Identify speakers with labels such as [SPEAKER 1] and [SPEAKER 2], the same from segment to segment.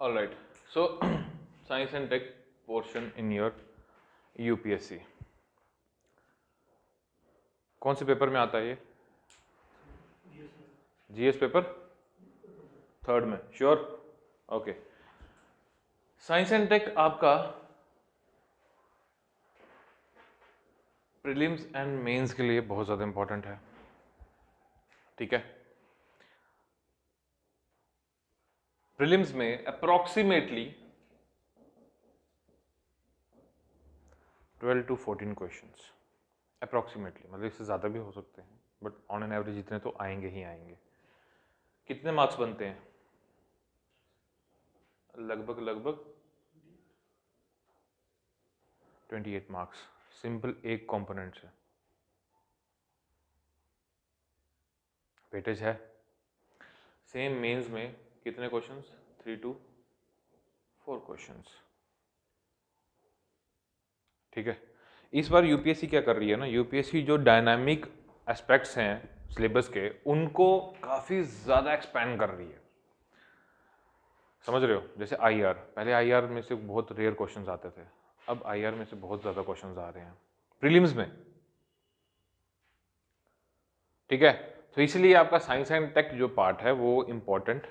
[SPEAKER 1] All right. So, science and tech portion in your UPSC. कौन से paper में आता है ये? जीएस पेपर थर्ड में, sure? Okay. Science and tech आपका प्रीलिम्स एंड मेंस के लिए बहुत ज़्यादा इंपॉर्टेंट है, ठीक है? प्रीलिम्स में अप्रॉक्सीमेटली 12 to 14 क्वेश्चंस, अप्रॉक्सीमेटली, मतलब इससे ज़्यादा भी हो सकते हैं, बट ऑन एन एवरेज इतने तो आएंगे ही आएंगे। कितने मार्क्स बनते हैं? लगभग 28 मार्क्स, सिंपल एक कंपोनेंट से। वेटेज है। सेम मेंस में कितने क्वेश्चंस? 3 to 4 क्वेश्चंस, ठीक है? इस बार यूपीएससी क्या कर रही है ना, यूपीएससी जो डायनामिक एस्पेक्ट्स हैं सिलेबस के, उनको काफ़ी ज़्यादा एक्सपैंड कर रही है। समझ रहे हो? जैसे आईआर, पहले आईआर में से बहुत रेयर क्वेश्चंस आते थे, अब आईआर में से बहुत ज़्यादा क्वेश्चंस आ रहे हैं प्रीलिम्स में, ठीक है? तो इसलिए आपका साइंस एंड टेक जो पार्ट है वो इम्पोर्टेंट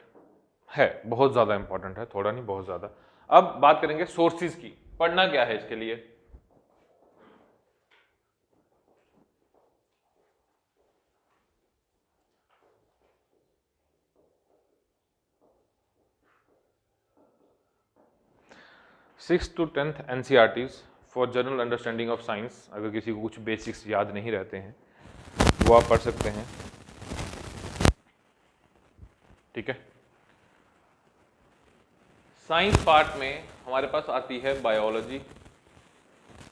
[SPEAKER 1] है, बहुत ज़्यादा इंपॉर्टेंट है, थोड़ा नहीं बहुत ज़्यादा। अब बात करेंगे सोर्सेज की, पढ़ना क्या है इसके लिए? Six to tenth NCERTs for general understanding of science, अगर किसी को कुछ बेसिक्स याद नहीं रहते हैं वो आप पढ़ सकते हैं, ठीक है? साइंस पार्ट में हमारे पास आती है बायोलॉजी,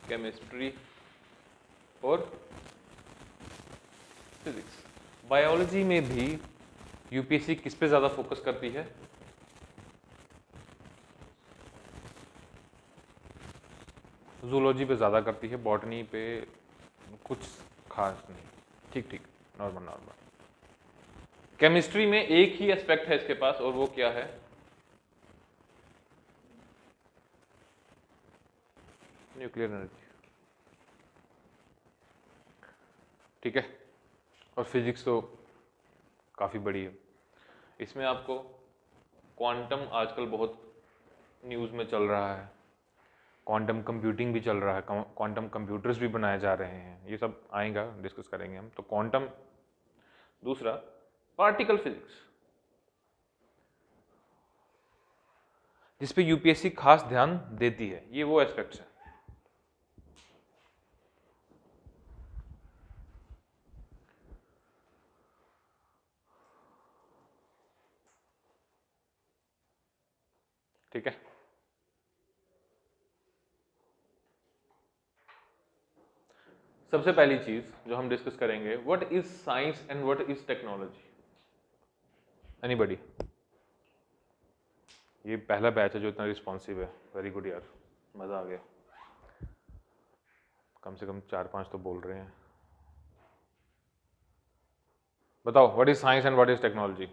[SPEAKER 1] केमिस्ट्री और फिजिक्स। बायोलॉजी में भी यूपीएससी किस पे ज़्यादा फोकस करती है? जूलॉजी पे ज़्यादा करती है, बॉटनी पे कुछ खास नहीं, ठीक ठीक, नॉर्मल। केमिस्ट्री में एक ही एस्पेक्ट है इसके पास, और वो क्या है? न्यूक्लियर एनर्जी, ठीक है? और फिजिक्स तो काफ़ी बड़ी है, इसमें आपको क्वांटम आजकल बहुत न्यूज़ में चल रहा है, क्वांटम कंप्यूटिंग भी चल रहा है, क्वांटम कंप्यूटर्स भी बनाए जा रहे हैं, ये सब आएगा, डिस्कस करेंगे हम। तो क्वांटम, दूसरा पार्टिकल फिजिक्स, जिस पे यूपीएससी खास ध्यान देती है, ये वो एस्पेक्ट्स हैं, ठीक है? सबसे पहली चीज जो हम डिस्कस करेंगे, what is science and what is technology? Anybody? ये पहला बैच है जो इतना रिस्पॉन्सिव है, वेरी गुड यार, मजा आ गया, कम से कम 4-5 तो बोल रहे हैं। बताओ, what is science and what is technology?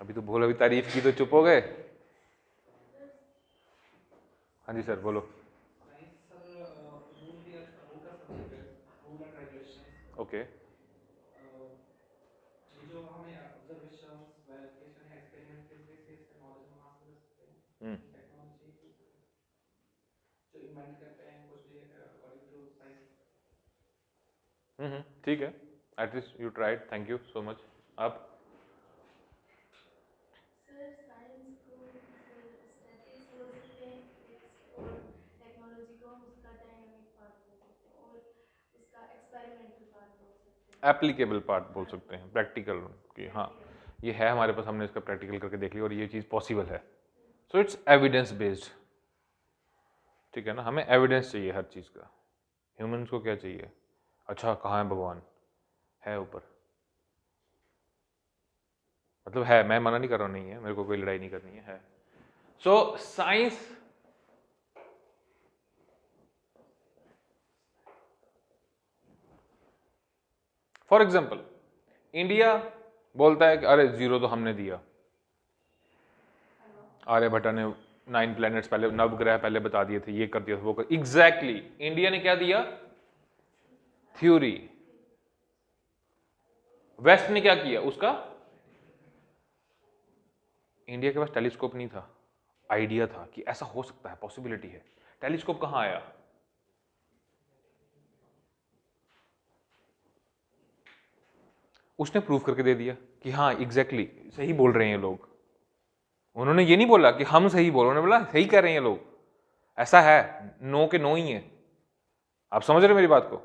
[SPEAKER 1] अभी तो बोलो, अभी तारीफ की तो चुप हो गए। हाँ जी सर, बोलो।
[SPEAKER 2] साइंस सर रूल भी रूल का सब्जेक्ट है, रूल एंड रेगुलेशंस।
[SPEAKER 1] ओके,
[SPEAKER 2] ये जो हमें ऑब्जर्वेशंस, वेरिफिकेशन या एक्सपेरिमेंट के बेसिस पे नॉलेज हम हासिल कर सकते हैं। लेकिन टेक्नोलॉजी जो इन्वेंट करते हैं कुछ भी अकॉर्डिंग टू साइंस।
[SPEAKER 1] ठीक है, at least you tried, thank you so much. आप?
[SPEAKER 3] सर साइंस को सर स्टैटिक्स बोल सकते हैं, फिजिक्स और टेक्नोलॉजी को हम उसका डायनामिक पार्ट बोल सकते हैं और उसका एक्सपेरिमेंटल पार्ट बोल सकते हैं।
[SPEAKER 1] एप्लीकेबल पार्ट बोल
[SPEAKER 3] हाँ,
[SPEAKER 1] सकते हैं, प्रैक्टिकल की, हाँ
[SPEAKER 3] प्रैक्टिकल।
[SPEAKER 1] ये है हमारे पास, हमने इसका प्रैक्टिकल करके देख लिया और ये चीज़ पॉसिबल है, सो इट्स एविडेंस बेस्ड, ठीक है ना? हमें एविडेंस चाहिए हर चीज़ का। ह्यूमंस को क्या चाहिए? अच्छा, कहाँ है भगवान? है ऊपर, मतलब है, मैं मना नहीं कर रहा हूँ, नहीं है, मेरे को कोई लड़ाई नहीं करनी है। So science, for example, India बोलता है कि अरे 0 तो हमने दिया, आर्यभट्टा ने 9 प्लैनेट्स पहले, नवग्रह पहले बता दिए थे, ये कर दिया था, वो कर। एग्जैक्टली इंडिया ने क्या दिया? थ्योरी। वेस्ट ने क्या किया? उसका, इंडिया के पास टेलीस्कोप नहीं था, आइडिया था कि ऐसा हो सकता है, पॉसिबिलिटी है। टेलीस्कोप कहां आया? उसने प्रूव करके दे दिया कि हाँ एग्जैक्टली सही बोल रहे हैं ये लोग। उन्होंने ये नहीं बोला कि हम सही बोल, उन्होंने बोला सही कह रहे हैं ये लोग, ऐसा है, नो के नो ही है। आप समझ रहे मेरी बात को?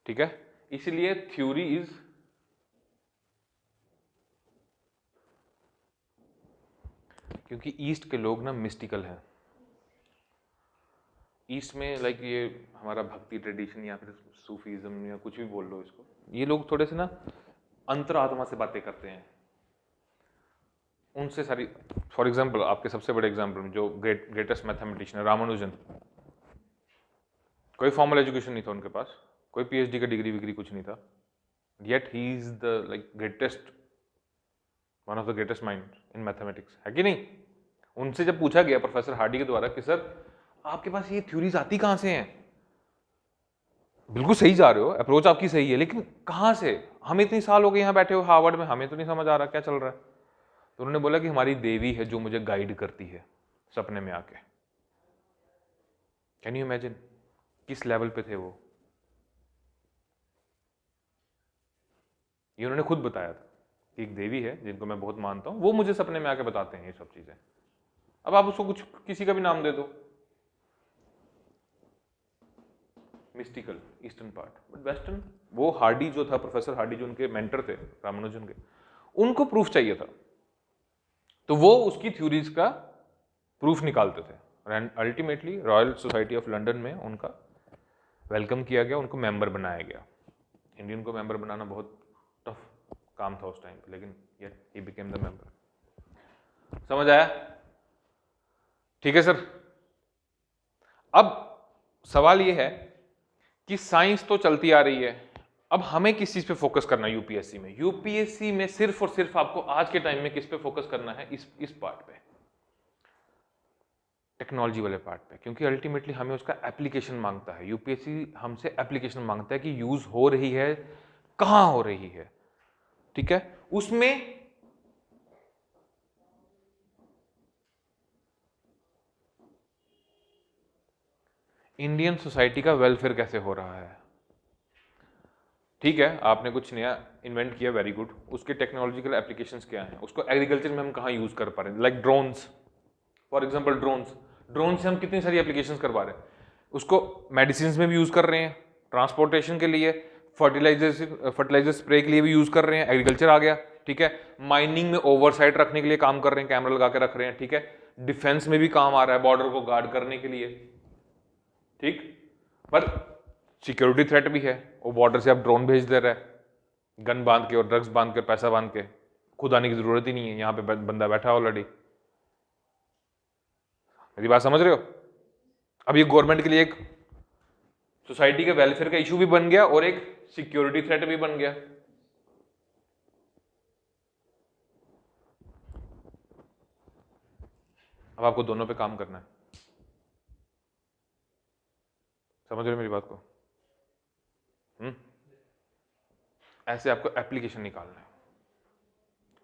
[SPEAKER 1] ठीक है, इसलिए थ्योरी इज, क्योंकि ईस्ट के लोग ना मिस्टिकल हैं। ईस्ट में लाइक ये हमारा भक्ति ट्रेडिशन या फिर सूफीज्म या कुछ भी बोल लो इसको, ये लोग थोड़े से ना अंतरात्मा से बातें करते हैं। उनसे सारी, फॉर एग्जांपल आपके सबसे बड़े एग्जांपल में जो ग्रेटेस्ट मैथमेटिशियन रामानुजन, कोई फॉर्मल एजुकेशन नहीं था उनके पास, कोई पीएचडी का डिग्री विग्री कुछ नहीं था, yet he is the like greatest, one of the greatest mind in mathematics, है कि नहीं? उनसे जब पूछा गया प्रोफेसर हार्डी के द्वारा कि सर आपके पास ये थ्योरीज आती कहां से हैं? बिल्कुल सही जा रहे हो, अप्रोच आपकी सही है, लेकिन कहां से? हमें इतनी साल हो गए यहाँ बैठे हो हार्वर्ड में, हमें तो नहीं समझ आ रहा क्या चल रहा है। तो उन्होंने बोला कि हमारी देवी है जो मुझे गाइड करती है सपने में आके। कैन यू इमेजिन किस लेवल पे थे वो? ये उन्होंने खुद बताया था कि एक देवी है जिनको मैं बहुत मानता हूं, वो मुझे सपने में आके बताते हैं ये सब चीजें। अब आप उसको कुछ किसी का भी नाम दे दो, mystical eastern part, but western, वो हार्डी जो था, प्रोफेसर हार्डी जो उनके मेंटर थे रामानुजन के, उनको प्रूफ चाहिए था, तो वो उसकी थ्योरीज का प्रूफ निकालते थे। And ultimately royal society of London में उनका वेलकम किया गया, उनको मेंबर बनाया गया। इंडियन को मेंबर बनाना बहुत टफ काम था उस टाइम पे, लेकिन yet he became the member. समझ आया? ठीक है सर। अब सवाल यह है कि साइंस तो चलती आ रही है, अब हमें किस चीज पे फोकस करना है यूपीएससी में? यूपीएससी में सिर्फ और सिर्फ आपको आज के टाइम में किस पे फोकस करना है? इस पार्ट पे, टेक्नोलॉजी वाले पार्ट पे, क्योंकि अल्टीमेटली हमें उसका एप्लीकेशन मांगता है। यूपीएससी हमसे एप्लीकेशन मांगता है कि यूज हो रही है, कहां हो रही है। ठीक है, उसमें इंडियन सोसाइटी का वेलफेयर कैसे हो रहा है। ठीक है, आपने कुछ नया इन्वेंट किया, वेरी गुड, उसके टेक्नोलॉजिकल एप्लीकेशंस क्या हैं? उसको एग्रीकल्चर में हम कहाँ यूज कर पा रहे हैं? Like drones, for example drone से हम कितनी सारी एप्लीकेशंस करवा रहे हैं। उसको मेडिसिन में भी यूज कर रहे हैं, ट्रांसपोर्टेशन के लिए, फर्टिलाइजर स्प्रे के लिए भी यूज कर रहे हैं, एग्रीकल्चर आ गया। ठीक है, माइनिंग में ओवरसाइट रखने के लिए काम कर रहे हैं, कैमरा लगा के रख रहे हैं। ठीक है, डिफेंस में भी काम आ रहा है, बॉर्डर को गार्ड करने के लिए। ठीक, पर सिक्योरिटी थ्रेट भी है, वो बॉर्डर से आप ड्रोन भेज दे रहा है, गन बांध के और ड्रग्स बांध के, पैसा बांध के, खुद आने की जरूरत ही नहीं है, यहां पे बंदा बैठा ऑलरेडी। मेरी बात समझ रहे हो? अब ये गवर्नमेंट के लिए एक सोसाइटी के वेलफेयर का इशू भी बन गया और एक सिक्योरिटी थ्रेट भी बन गया। अब आपको दोनों पे काम करना है। समझ रहे हो मेरी बात को? ऐसे आपको एप्लीकेशन निकालना है,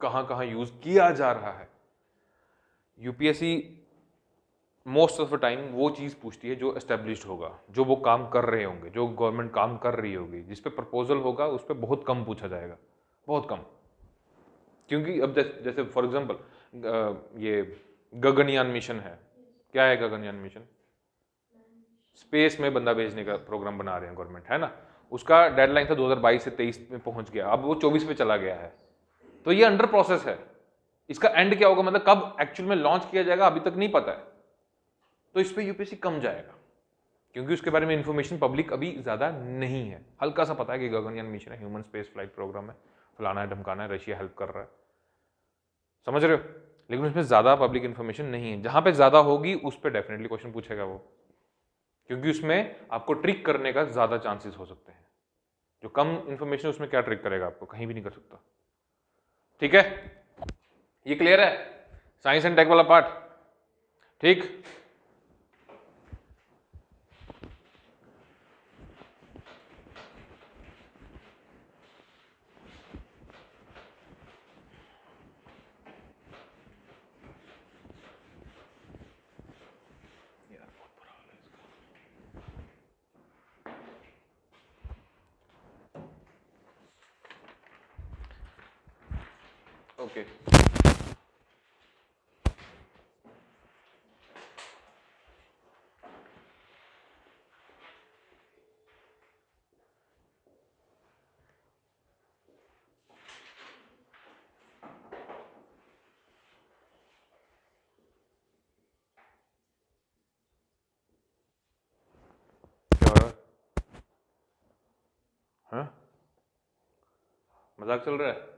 [SPEAKER 1] कहां कहां यूज किया जा रहा है। UPSC most of the time वो चीज पूछती है जो एस्टेब्लिश्ड होगा, जो वो काम कर रहे होंगे, जो गवर्नमेंट काम कर रही होगी। जिस पे प्रपोजल होगा उस पर बहुत कम पूछा जाएगा, बहुत कम। क्योंकि अब जैसे फॉर एग्जांपल ये गगनयान मिशन है, क्या है गगनयान मिशन? स्पेस में बंदा भेजने का प्रोग्राम बना रहे हैं गवर्नमेंट, है ना। उसका डेडलाइन था 2022 से 23 में पहुंच गया, अब वो 24 पे चला गया है, तो ये अंडर प्रोसेस है। इसका एंड क्या होगा, मतलब कब एक्चुअल में लॉन्च किया जाएगा अभी तक नहीं पता है। तो इस पे यूपीएससी कम जाएगा, क्योंकि उसके बारे में इंफॉर्मेशन पब्लिक अभी ज्यादा नहीं है। हल्का सा पता है कि गगनयान मिशन है, ह्यूमन स्पेस फ्लाइट प्रोग्राम है, फलाना है ढमकाना है, रशिया हेल्प कर रहा है, समझ रहे हो। लेकिन उसमें ज्यादा पब्लिक इंफॉर्मेशन नहीं है। जहां पे ज्यादा होगी उस पर डेफिनेटली क्वेश्चन पूछेगा वो, क्योंकि उसमें आपको ट्रिक करने का ज्यादा चांसेस हो सकते हैं, जो कम इंफॉर्मेशन उसमें क्या ट्रिक करेगा आपको, कहीं भी नहीं कर सकता। ठीक है, ये क्लियर है साइंस एंड टेक वाला पार्ट? ठीक, ओके। क्या हो रहा है? हाँ, मजाक चल रहा है?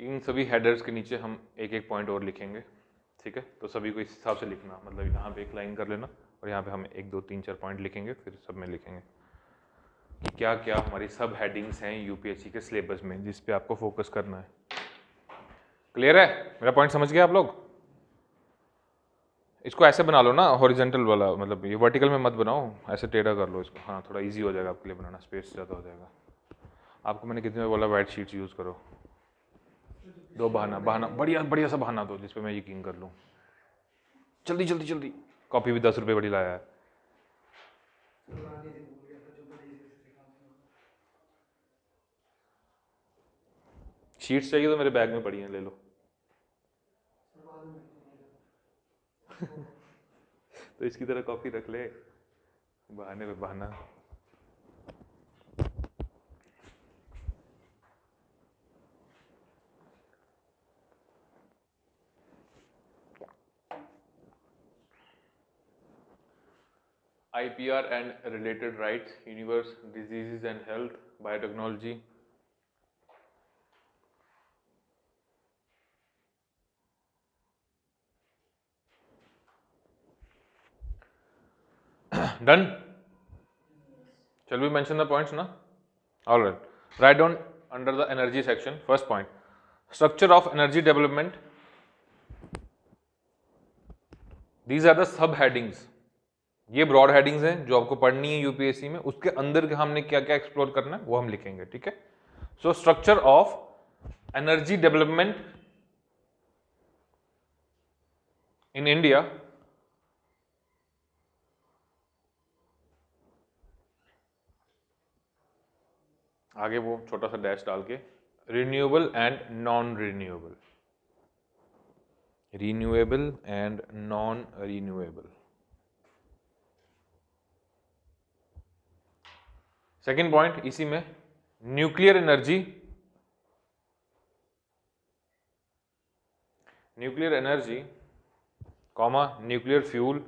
[SPEAKER 1] इन सभी हेडर्स के नीचे हम एक एक पॉइंट और लिखेंगे, ठीक है? तो सभी को इस हिसाब से लिखना, मतलब यहाँ पे एक लाइन कर लेना और यहाँ पे हम 1 2 3 4 पॉइंट लिखेंगे, फिर सब में लिखेंगे कि क्या क्या हमारी सब हेडिंग्स हैं यूपीएससी के सिलेबस में जिस पे आपको फोकस करना है। क्लियर है? मेरा पॉइंट समझ गए आप लोग? इसको ऐसे बना लो ना, हॉरिजेंटल वाला, मतलब ये वर्टिकल में मत बनाओ, ऐसे टेढ़ा कर लो इसको। हाँ, थोड़ा इजी हो जाएगा आपके लिए बनाना, स्पेस ज़्यादा हो जाएगा। आपको मैंने कितनी बार बोला वाइट शीट्स यूज़ करो। दो बहाना बढ़िया बढ़िया सा बहाना दो जिस पे मैं यकीन कर लूँ। जल्दी जल्दी जल्दी, कॉपी भी 10 रुपये बड़ी लाया है। शीट्स चाहिए तो मेरे बैग में पड़ी हैं, ले लो। तो इसकी तरह कॉपी रख ले, बहाने पे बहाना। IPR and related rights, universe, diseases and health, biotechnology. Done? Shall we mention the points now? All right. Write down under the energy section. First point, structure of energy development. These are the sub headings. ये broad headings हैं जो आपको पढ़नी है UPSC में, उसके अंदर के हमने क्या क्या एक्सप्लोर करना है वो हम लिखेंगे, ठीक है? So structure of energy development in India, आगे वो छोटा सा डैश डाल के, renewable and non renewable, renewable and non renewable. Second point इसी में, nuclear energy, nuclear energy comma nuclear fuel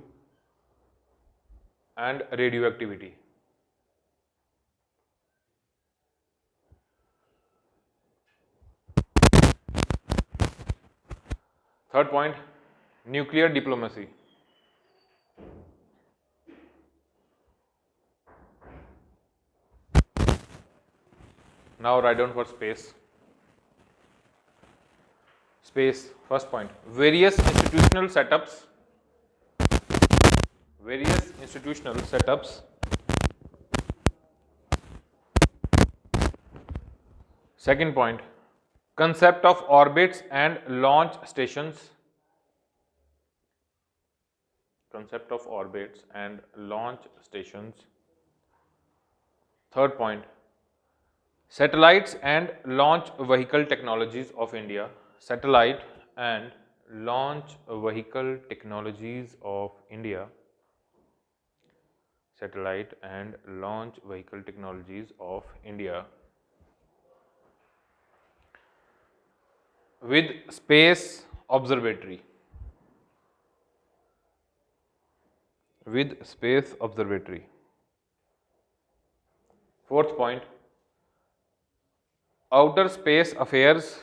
[SPEAKER 1] and radio activity. Third point, nuclear diplomacy. Now write down for space. Space, first point, various institutional setups, various institutional setups. Second point, concept of orbits and launch stations, concept of orbits and launch stations. Third point, satellites and launch vehicle technologies of India, satellite and launch vehicle technologies of India, satellite and launch vehicle technologies of India with space observatory. With space observatory. Fourth point, outer space affairs,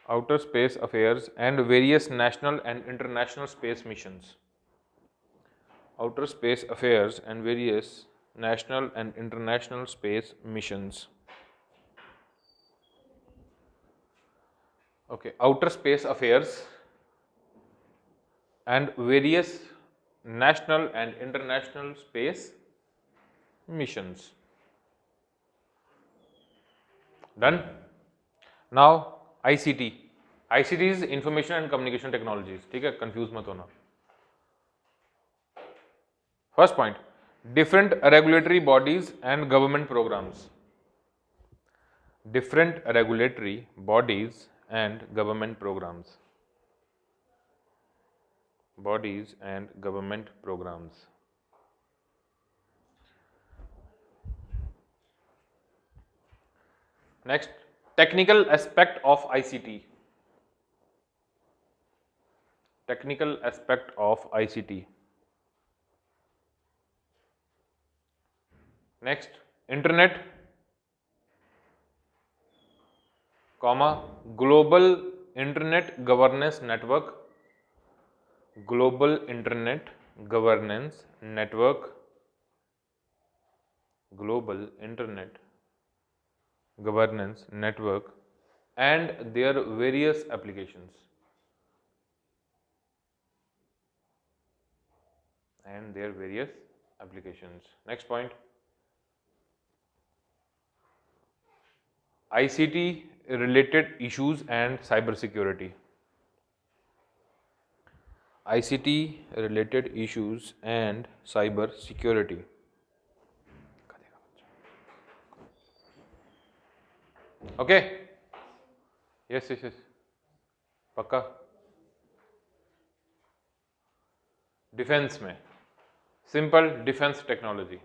[SPEAKER 1] outer space affairs and various national and international space missions. Outer space affairs and various national and international space missions. Okay, outer space affairs and various national and international space missions. Done? Now ICT. ICT is information and communication technologies. ठीक है, confuse मत होना. First point, different regulatory bodies and government programs. Different regulatory bodies and government programs. Bodies and government programs. Next, technical aspect of ICT. Technical aspect of ICT. Next, internet, comma, global internet governance network. Global internet governance network. Global internet governance network and their various applications. And their various applications. Next point, ICT related issues and cybersecurity. ICT related issues and cybersecurity. Okay? Yes, yes, yes. पक्का? Defence में simple defence technology.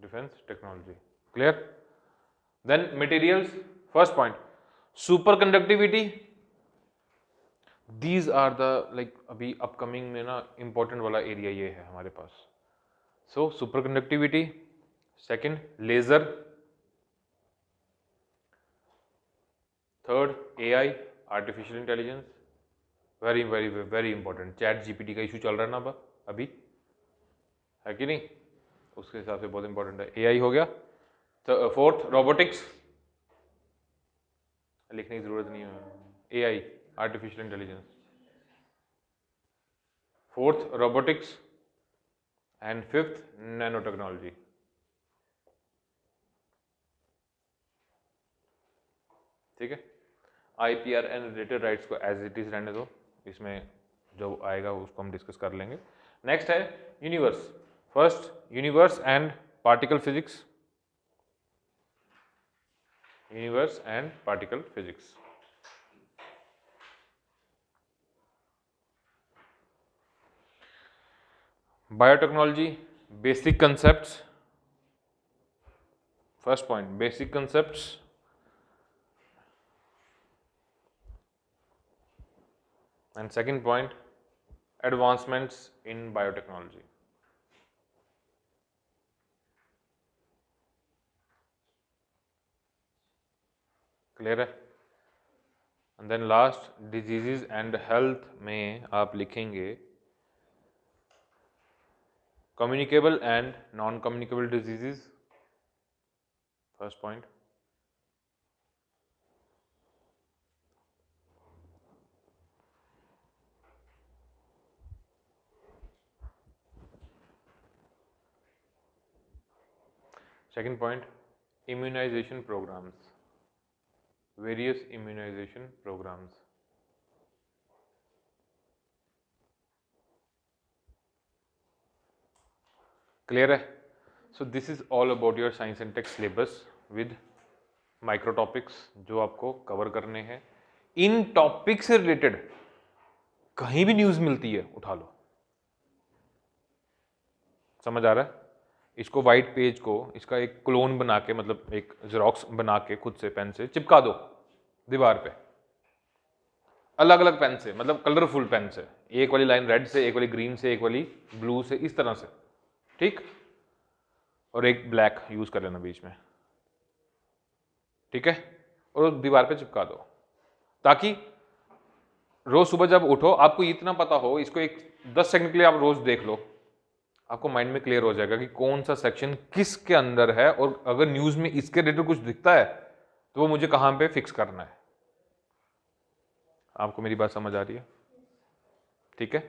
[SPEAKER 1] Defense technology. Clear? Then materials. First point, superconductivity. These are the like अभी upcoming में ना important वाला area ये है हमारे पास. So superconductivity. Second, laser. Third, AI, artificial intelligence. Very very very important. Chat GPT का issue चल रहा है ना अभी है कि नहीं, उसके हिसाब से बहुत इंपॉर्टेंट है. एआई हो गया. Fourth, robotics. लिखने की जरूरत नहीं है. AI, artificial intelligence. Fourth, robotics. And fifth, nano technology. ठीक है. आईपीआर एंड रिलेटेड राइट्स को एज इट इज रहने दो, इसमें जो आएगा उसको हम डिस्कस कर लेंगे. नेक्स्ट है universe. First, universe and particle physics. Universe and particle physics. Biotechnology, basic concepts. First point, basic concepts. And second point, advancements in biotechnology. Clear है. And then last, diseases and health में आप लिखेंगे communicable and non communicable diseases. First point. Second point, immunisation programmes. Various immunization programs. Clear है. So this is all about your science and tech syllabus with micro topics जो आपको cover करने हैं। इन topic से related कहीं भी news मिलती है उठा लो। समझ आ रहा है? इसको व्हाइट पेज को इसका एक क्लोन बना के, मतलब एक जेरोक्स बना के खुद से पेन से चिपका दो दीवार पे, अलग अलग पेन से, मतलब कलरफुल पेन से, एक वाली लाइन रेड से, एक वाली ग्रीन से, एक वाली ब्लू से, इस तरह से, ठीक, और एक ब्लैक यूज कर लेना बीच में, ठीक है, और दीवार पे चिपका दो, ताकि रोज सुबह जब उठो आपको इतना पता हो, इसको एक 10 सेकंड के लिए आप रोज देख लो, आपको माइंड में क्लियर हो जाएगा कि कौन सा सेक्शन किसके अंदर है, और अगर न्यूज में इसके रिलेटेड कुछ दिखता है तो वो मुझे कहां पे फिक्स करना है। आपको मेरी बात समझ आ रही है? ठीक है।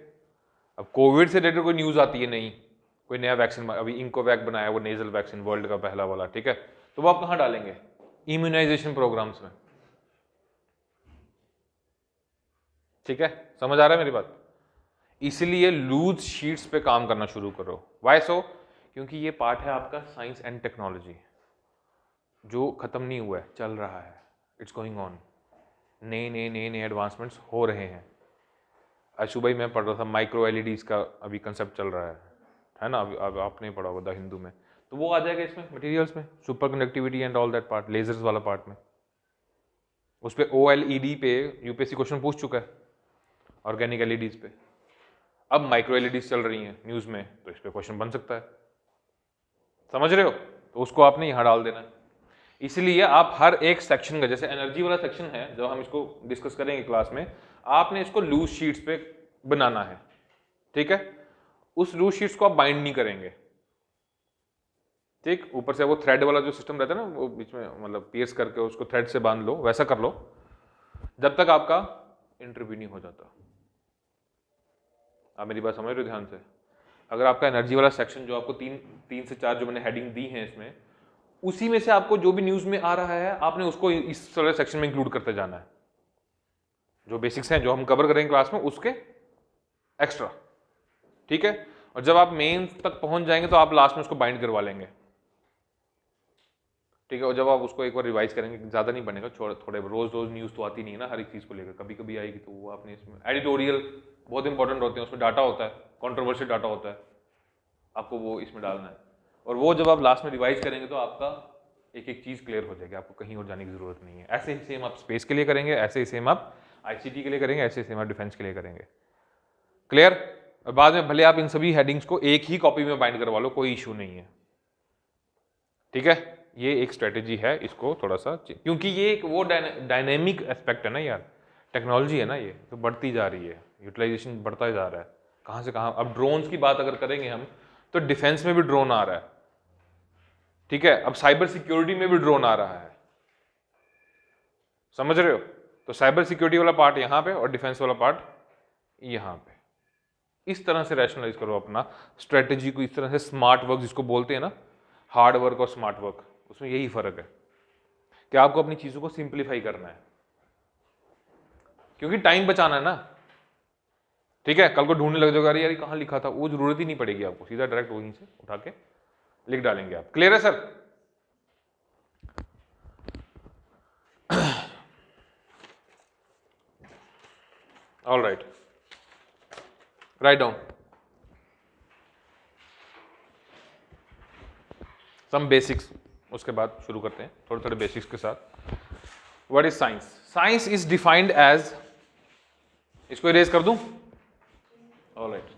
[SPEAKER 1] अब कोविड से रिलेटेड कोई न्यूज आती है, नहीं कोई नया वैक्सीन, अभी इंकोवैक बनाया वो नेजल वैक्सीन, वर्ल्ड का पहला वाला, ठीक है, तो वो आप कहां डालेंगे? इम्यूनाइजेशन प्रोग्राम्स में। ठीक है, समझ आ रहा है मेरी बात? इसलिए लूज शीट्स पे काम करना शुरू करो। वाई सो? क्योंकि ये पार्ट है आपका साइंस एंड टेक्नोलॉजी, जो खत्म नहीं हुआ है, चल रहा है, इट्स गोइंग ऑन, नए नए नए नए एडवांसमेंट्स हो रहे हैं। आज सुबह ही मैं पढ़ रहा था माइक्रो एलईडीज का अभी कंसेप्ट चल रहा है ना, अब आपने पढ़ा होगा द हिंदू में, तो वो आ जाएगा इसमें मटेरियल्स में, superconductivity and all that part, lasers वाला पार्ट में, उस पर OLED पे यूपीएससी क्वेश्चन पूछ चुका है, ऑर्गेनिक एलईडीज पे। अब माइक्रो एलईडीज चल रही हैं न्यूज में, तो इस पे क्वेश्चन बन सकता है, समझ रहे हो? तो उसको आपने यहां डाल देना है। इसलिए आप हर एक सेक्शन का, जैसे एनर्जी वाला सेक्शन है जब हम इसको डिस्कस करेंगे क्लास में, आपने इसको लूज शीट्स पे बनाना है, ठीक है। उस लूज शीट्स को आप बाइंड नहीं करेंगे, ठीक, ऊपर से वो थ्रेड वाला जो सिस्टम रहता है ना, वो बीच में मतलब पियर्स करके उसको थ्रेड से बांध लो, वैसा कर लो जब तक आपका इंटरव्यू नहीं हो जाता। आप मेरी बात समझ रहे हो ध्यान से? अगर आपका एनर्जी वाला सेक्शन, जो आपको तीन से चार जो मैंने हेडिंग दी हैं इसमें, उसी में से आपको जो भी न्यूज में आ रहा है आपने उसको इस वाले सेक्शन में इंक्लूड करते जाना है, जो बेसिक्स हैं जो हम कवर करेंगे क्लास में उसके एक्स्ट्रा, ठीक है। और जब आप मेन तक पहुंच जाएंगे तो आप लास्ट में उसको बाइंड करवा लेंगे, ठीक है। और जब आप उसको एक बार रिवाइज करेंगे, ज्यादा नहीं बनेगा, थोड़े रोज न्यूज तो आती नहीं है ना हर एक चीज को लेकर, कभी कभी आएगी, तो वो आपने इसमें एडिटोरियल बहुत इंपॉर्टेंट होते हैं, उसमें डाटा होता है, कॉन्ट्रोवर्शियल डाटा होता है, आपको वो इसमें डालना है। और वो जब आप लास्ट में रिवाइज करेंगे तो आपका एक एक चीज क्लियर हो जाएगी, आपको कहीं और जाने की जरूरत नहीं है। ऐसे ही सेम आप स्पेस के लिए करेंगे, ऐसे ही सेम आप ICT के लिए करेंगे, ऐसे ही सेम आप डिफेंस के लिए करेंगे। क्लियर? और बाद में भले आप इन सभी हेडिंग्स को एक ही कॉपी में बाइंड करवा लो, कोई इशू नहीं है, ठीक है। ये एक स्ट्रेटेजी है, इसको थोड़ा सा, क्योंकि ये एक वो डायनेमिक एस्पेक्ट है ना यार, टेक्नोलॉजी है ना, ये तो बढ़ती जा रही है, यूटिलाइजेशन बढ़ता जा रहा है, कहां से कहां। अब ड्रोन्स की बात अगर करेंगे हम, तो डिफेंस में भी ड्रोन आ रहा है, ठीक है। अब साइबर सिक्योरिटी में भी ड्रोन आ रहा है, समझ रहे हो? तो साइबर सिक्योरिटी वाला पार्ट यहां पे और डिफेंस वाला पार्ट यहां पे। इस तरह से रैशनलाइज करो अपना स्ट्रेटेजी को, इस तरह से स्मार्ट वर्क जिसको बोलते हैं ना, हार्ड वर्क और स्मार्ट वर्क, उसमें यही फर्क है कि आपको अपनी चीजों को सिंप्लीफाई करना है, क्योंकि टाइम बचाना है ना, ठीक है। कल को ढूंढने लग जाओगे, यार कहां लिखा था, वो जरूरत ही नहीं पड़ेगी आपको, सीधा डायरेक्ट वहीं से उठा के लिख डालेंगे आप। क्लियर है sir? All right, write down some basics, उसके बाद शुरू करते हैं थोड़े थोड़े बेसिक्स के साथ। What is science? Science is defined as, इसको इरेज कर दूं? All right.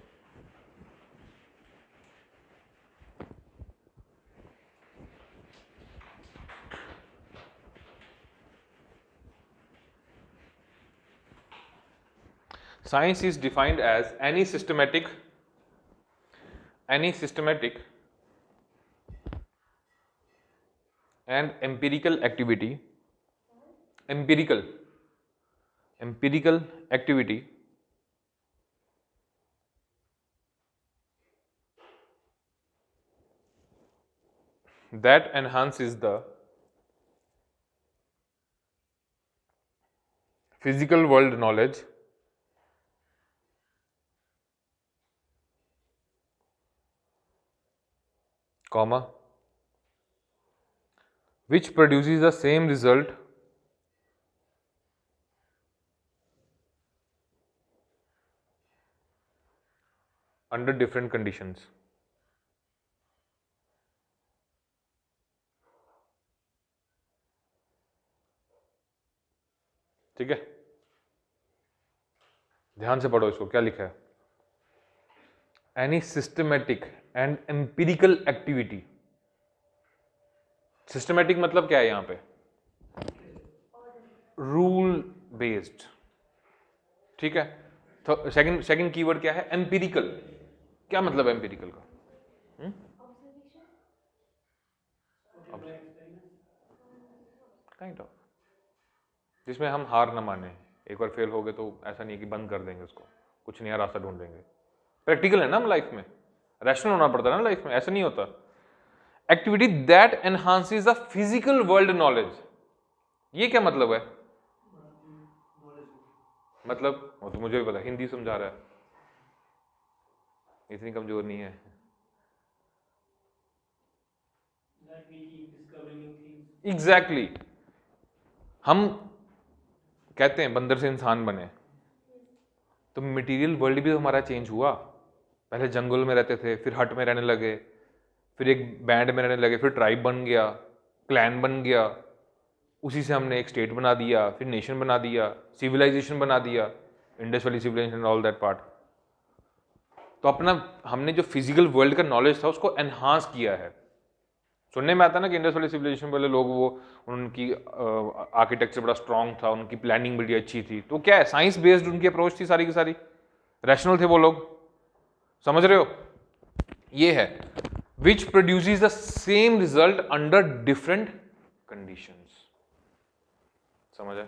[SPEAKER 1] Science is defined as any systematic and empirical activity that enhances the physical world knowledge comma which produces the same result under different conditions. ठीक है, ध्यान से पढ़ो इसको, क्या लिखा है? Any systematic and empirical activity. Systematic मतलब क्या है यहां पे? Rule based. ठीक है, तो सेकंड कीवर्ड क्या है? एम्पिरिकल। क्या मतलब है एम्पिरिकल का? काइंड ऑफ, जिसमें हम हार ना माने। एक बार फेल हो गए तो ऐसा नहीं है कि बंद कर देंगे उसको, कुछ नया रास्ता ढूंढेंगे। प्रैक्टिकल है ना हम लाइफ में, रैशनल होना पड़ता है ना लाइफ में, ऐसा नहीं होता। Activity that enhances the physical world knowledge. ये क्या मतलब है? मतलब वो तो मुझे भी पता, हिंदी समझा रहा है, इतनी कमजोर नहीं है। एग्जैक्टली हम कहते हैं बंदर से इंसान बने, तो मटेरियल वर्ल्ड भी तो हमारा चेंज हुआ। पहले जंगल में रहते थे, फिर हट में रहने लगे, फिर एक बैंड में रहने लगे, फिर ट्राइब बन गया, क्लैन बन गया, उसी से हमने एक स्टेट बना दिया, फिर नेशन बना दिया, सिविलाइजेशन बना दिया, Indus valley civilisation, all that part. तो अपना हमने जो फिजिकल वर्ल्ड का नॉलेज था उसको एनहांस किया है। सुनने में आता ना कि इंडस वैली सिविलाइजेशन वाले लोग, वो उनकी आर्किटेक्चर बड़ा स्ट्रांग था, उनकी प्लानिंग बड़ी अच्छी थी। तो क्या है, साइंस बेस्ड उनकी अप्रोच थी सारी की सारी, रैशनल थे वो लोग। समझ रहे हो? ये है which produces the same result under different conditions. समझ है?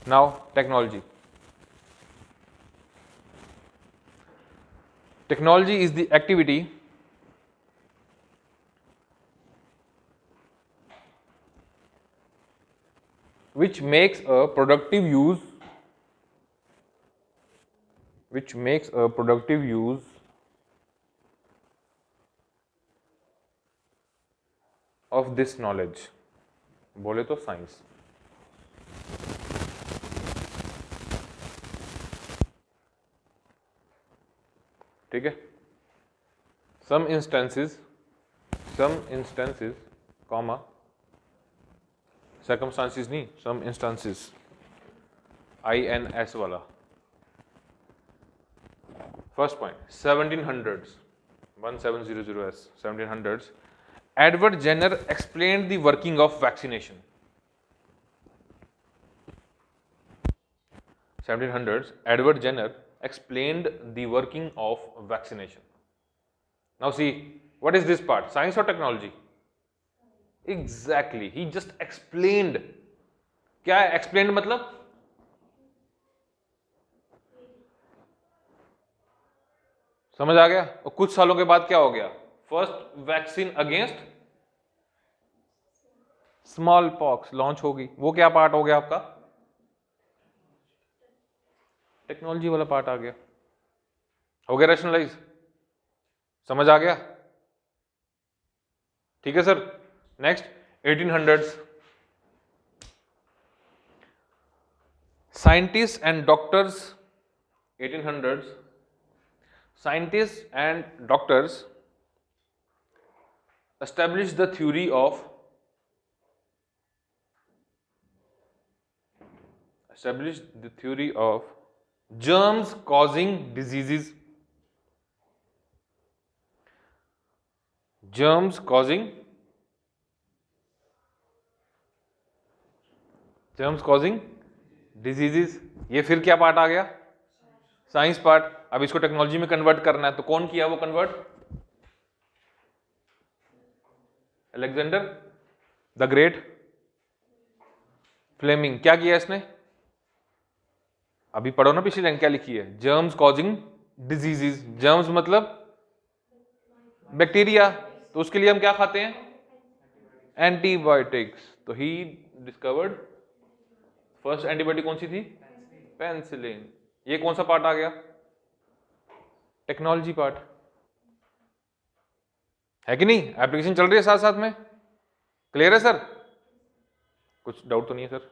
[SPEAKER 1] Now technology. Technology is the activity which makes a productive use of this knowledge। बोले तो साइंस। ठीक है, some instances comma circumstances नहीं, some instances INS वाला। First point, 1700s 1700s 1700s Edward Jenner explained the working of vaccination। 1700s Edward Jenner explained the working of vaccination। Now see, what is this part, science or technology? Exactly, he just explained। क्या है explained मतलब? समझ आ गया? और कुछ सालों के बाद क्या हो गया? First vaccine against small pox launch होगी। वो क्या पार्ट हो गया आपका? टेक्नोलॉजी वाला पार्ट आ गया। हो गया रैशनलाइज? समझ आ गया? ठीक है sir. Next 1800s scientist and doctors. 1800s scientists and doctors established the theory of germs causing diseases। germs causing diseases। ये फिर क्या पार्ट आ गया? Science part. अब इसको टेक्नोलॉजी में कन्वर्ट करना है, तो कौन किया वो convert? Alexander the Great Fleming. क्या किया इसने? अभी पढ़ो ना पिछली लाइन क्या लिखी है, जर्म्स कॉजिंग डिजीजेस। जर्म्स मतलब बैक्टीरिया, तो उसके लिए हम क्या खाते हैं? एंटीबायोटिक्स। तो ही डिस्कवर्ड फर्स्ट एंटीबायोटिक कौन सी थी? पेनिसिलिन। ये कौन सा पार्ट आ गया? Technology part. है कि नहीं? एप्लीकेशन चल रही है साथ साथ में। क्लियर है सर? कुछ डाउट तो नहीं है सर?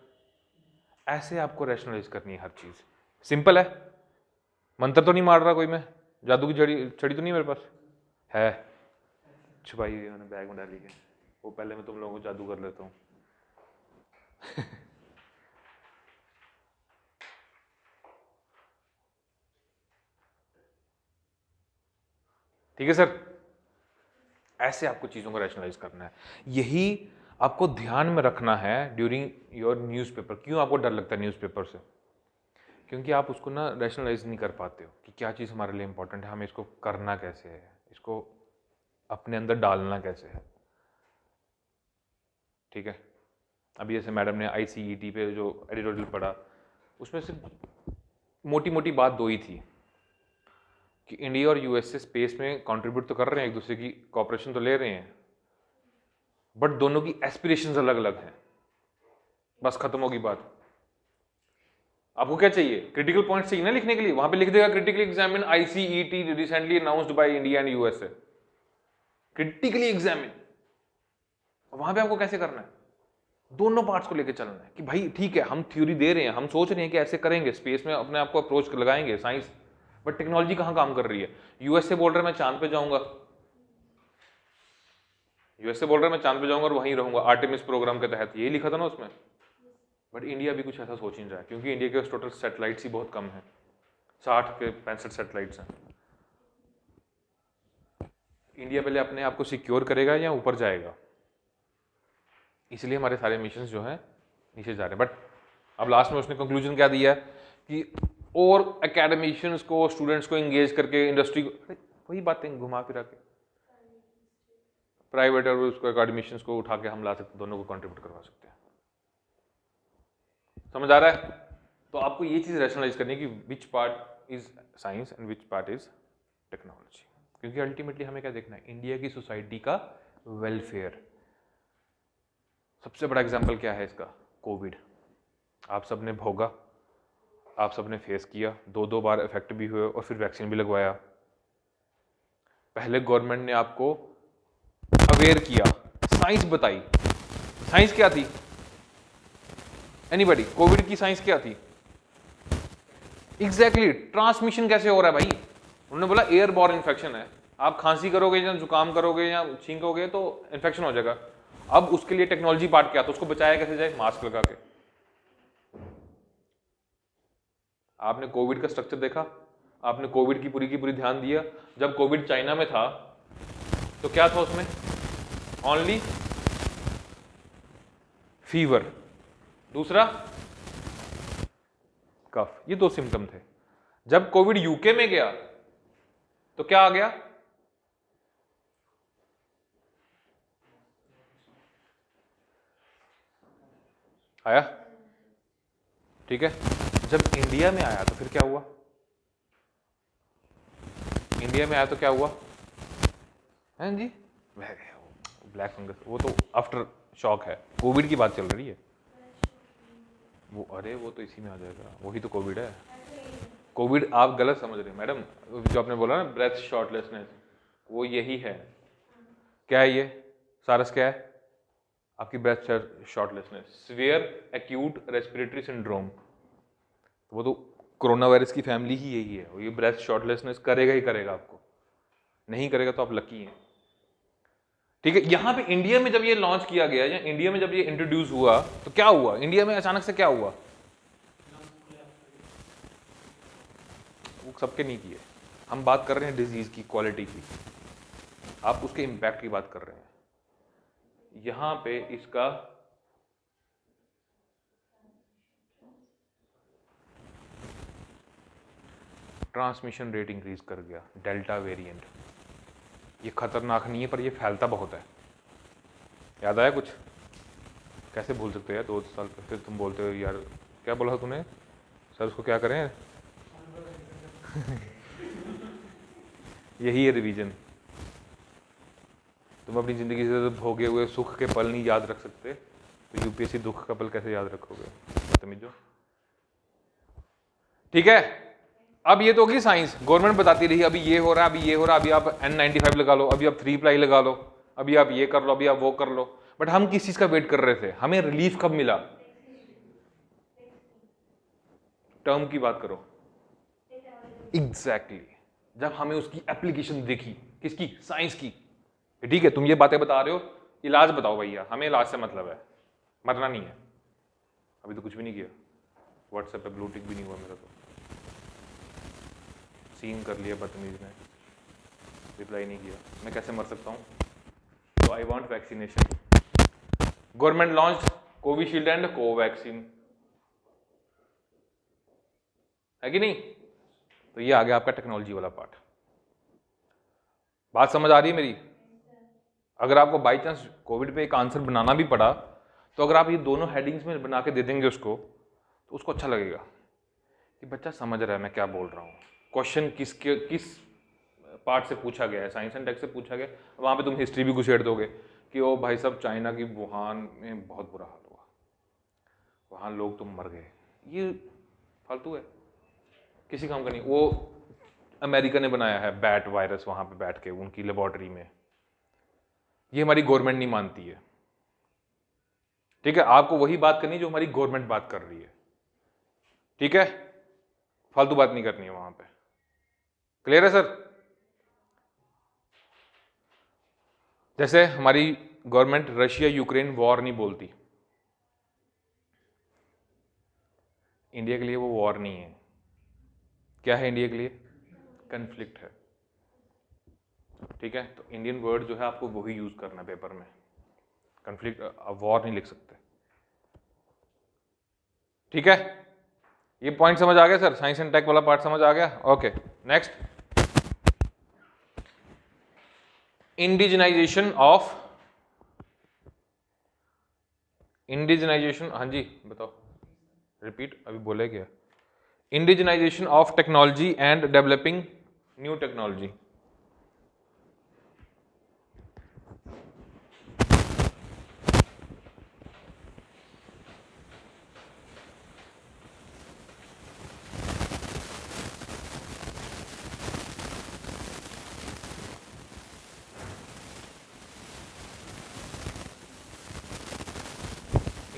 [SPEAKER 1] ऐसे आपको रैशनलाइज करनी है हर चीज, सिंपल है। मंत्र तो नहीं मार रहा कोई, मैं जादू की छड़ी तो नहीं मेरे पास है, छुपाई हुई मैंने बैग में डाली है, वो पहले मैं तुम लोगों को जादू कर लेता हूँ। ठीक है सर, ऐसे आपको चीजों को रैशनलाइज करना है, यही आपको ध्यान में रखना है ड्यूरिंग योर न्यूज़पेपर। क्यों आपको डर लगता है न्यूज़पेपर से? क्योंकि आप उसको ना रैशनलाइज नहीं कर पाते हो कि क्या चीज़ हमारे लिए इंपॉर्टेंट है, हमें इसको करना कैसे है, इसको अपने अंदर डालना कैसे है। ठीक है, अभी जैसे मैडम ने ICET पे जो एडिटोरियल पढ़ा, उसमें सिर्फ मोटी मोटी बात दो ही थी कि इंडिया और USA स्पेस में कंट्रीब्यूट तो कर रहे हैं, एक दूसरे की कॉपरेशन तो ले रहे हैं, बट दोनों की एस्पिरेशंस अलग अलग हैं। बस खत्म होगी बात। आपको क्या चाहिए? क्रिटिकल पॉइंट चाहिए ना लिखने के लिए, वहां पे लिख देगा critically examine ICET recently announced by India and USA। Critically examine, वहां पे आपको कैसे करना है? दोनों पार्ट्स को लेकर चलना है कि भाई ठीक है, हम थ्योरी दे रहे हैं, हम सोच रहे हैं कि ऐसे करेंगे, स्पेस में अपने आप को अप्रोच लगाएंगे साइंस, बट टेक्नोलॉजी कहां काम कर रही है? USA बोल रहा है मैं चांद पे जाऊंगा, USA बोल रहा है मैं चांद पे जाऊंगा और वहीं रहूंगा आर्टेमिस प्रोग्राम के तहत, यही लिखा था ना उसमें। बट इंडिया भी कुछ ऐसा सोच नहीं रहा है, क्योंकि इंडिया के टोटल सैटेलाइट्स ही बहुत कम है, 60 के 65 सैटेलाइट्स हैं। इंडिया पहले अपने आप को सिक्योर करेगा या ऊपर जाएगा, इसलिए हमारे सारे मिशन जो हैं नीचे जा रहे हैं। बट अब लास्ट में उसने कंक्लूजन क्या दिया है कि और एकेडमिशियंस को, स्टूडेंट्स को एंगेज करके इंडस्ट्री को, वही बातें घुमा फिरा के प्राइवेट और उसको एकेडमिशियंस को उठा के हम ला सकते, दोनों को कंट्रीब्यूट करवा सकते हैं। समझ आ रहा है? तो आपको ये चीज रैशनलाइज करनी है कि which part is science and which part is technology, क्योंकि अल्टीमेटली हमें क्या देखना है? इंडिया की सोसाइटी का वेलफेयर। सबसे बड़ा एग्जाम्पल क्या है इसका? कोविड। आप सब ने भोगा, आप सब ने फेस किया, 2 बार इफेक्ट भी हुए और फिर वैक्सीन भी लगवाया। पहले गवर्नमेंट ने आपको अवेयर किया, साइंस बताई। साइंस क्या थी? एनीबॉडी? कोविड की साइंस क्या थी? एग्जैक्टली ट्रांसमिशन कैसे हो रहा है भाई? उन्होंने बोला एयरबॉर्न इन्फेक्शन है, आप खांसी करोगे या जुकाम करोगे या छींकोगे तो इन्फेक्शन हो जाएगा। अब उसके लिए टेक्नोलॉजी पार्ट क्या? तो उसको बचाया कैसे जाए? मास्क लगा के। आपने कोविड का स्ट्रक्चर देखा, आपने कोविड की पूरी ध्यान दिया। जब कोविड चाइना में था तो क्या था उसमें? ओनली फीवर, दूसरा कफ, ये 2 सिम्टम थे। जब कोविड यूके में गया तो क्या आ गया? आया? ठीक है। जब इंडिया में आया तो फिर क्या हुआ? इंडिया में आया तो क्या हुआ? हैं जी, ब्लैक फंगस, वो तो आफ्टर शॉक है, कोविड की बात चल रही है वो। अरे वो तो इसी में आ जाएगा, वही तो कोविड है। कोविड आप गलत समझ रहे हैं मैडम, जो आपने बोला ना ब्रेथ शॉर्टलेसनेस, वो यही है। क्या है ये? सारस क्या है? आपकी breath shortlessness, severe acute respiratory syndrome. वो तो कोरोना वायरस की फैमिली ही यही है, वो ये ब्रेथ शॉर्टलेसनेस करेगा ही करेगा आपको, नहीं करेगा तो आप लकी हैं। ठीक है, यहां पे इंडिया में जब ये लॉन्च किया गया या इंडिया में जब ये इंट्रोड्यूस हुआ तो क्या हुआ? इंडिया में अचानक से क्या हुआ? वो सबके नहीं किए, हम बात कर रहे हैं डिजीज की क्वालिटी की, आप उसके इंपैक्ट की बात कर रहे हैं। यहां पे इसका ट्रांसमिशन रेट इंक्रीज कर गया, डेल्टा वेरिएंट। ये खतरनाक नहीं है पर ये फैलता बहुत है। याद आया कुछ? कैसे भूल सकते हो यार, 2 साल फिर तुम बोलते हो यार क्या बोला था तूने सर, उसको क्या करें? यही है रिवीजन। तुम अपनी जिंदगी से भोगे हुए सुख के पल नहीं याद रख सकते तो यूपीएससी दुख का पल कैसे याद रखोगे? समझो। ठीक है, अब ये तो होगी साइंस, गवर्नमेंट बताती रही अभी ये हो रहा है, अभी ये हो रहा है, अभी आप N95 लगा लो, अभी आप 3 प्लाई लगा लो, अभी आप ये कर लो, अभी आप वो कर लो। बट हम किस चीज का वेट कर रहे थे, हमें रिलीफ कब मिला? टर्म की बात करो। एग्जैक्टली जब हमें उसकी एप्लीकेशन देखी, किसकी? साइंस की। ठीक है, तुम ये बातें बता रहे हो, इलाज बताओ भैया, हमें इलाज से मतलब है, मरना नहीं है। अभी तो कुछ भी नहीं किया, व्हाट्सएप पे ब्लू टिक भी नहीं हुआ मेरा, तो सीन कर लिया बदतमीज ने, रिप्लाई नहीं किया, मैं कैसे मर सकता हूँ? तो I want vaccination. Government launch Covishield and Covaxin, है कि नहीं? तो ये आ गया आपका टेक्नोलॉजी वाला पार्ट। बात समझ आ रही है मेरी? अगर आपको बाई चांस कोविड पे एक आंसर बनाना भी पड़ा, तो अगर आप ये दोनों हेडिंग्स में बना के दे देंगे उसको, तो उसको अच्छा लगेगा कि बच्चा समझ रहा है मैं क्या बोल रहा हूँ। क्वेश्चन किस पार्ट से पूछा गया है, साइंस एंड टेक से पूछा गया, वहाँ पे तुम हिस्ट्री भी घुसेड़ दोगे कि ओ भाई साहब चाइना की वुहान में बहुत बुरा हाल हुआ, वहाँ लोग तुम मर गए। ये फालतू है, किसी काम का नहीं। वो अमेरिका ने बनाया है बैट वायरस वहाँ पे बैठ के उनकी लेबोरेटरी में, ये हमारी गवर्नमेंट नहीं मानती है। ठीक है, आपको वही बात करनी जो हमारी गवर्नमेंट बात कर रही है। ठीक है, फालतू बात नहीं करनी है वहां पे। क्लियर है सर? जैसे हमारी गवर्नमेंट रशिया यूक्रेन वॉर नहीं बोलती, इंडिया के लिए वो वॉर नहीं है। क्या है इंडिया के लिए? कन्फ्लिक्ट है। ठीक है, तो इंडियन वर्ड जो है आपको वही यूज करना है पेपर में, कन्फ्लिक्ट, वॉर नहीं लिख सकते। ठीक है, ये पॉइंट समझ आ गया सर? साइंस एंड टेक वाला पार्ट समझ आ गया? Okay, next, indigenisation of, indigenisation, हाँ जी बताओ, रिपीट, अभी बोले क्या? Indigenisation of technology and developing new technology.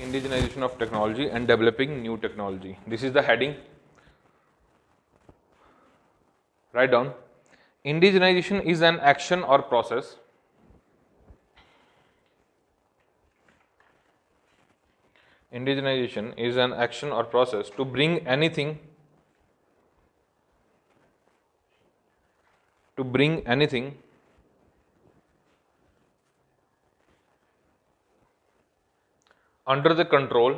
[SPEAKER 1] Indigenization of technology and developing new technology. This is the heading. Write down. Indigenization is an action or process. Indigenization is an action or process to bring anything under the control,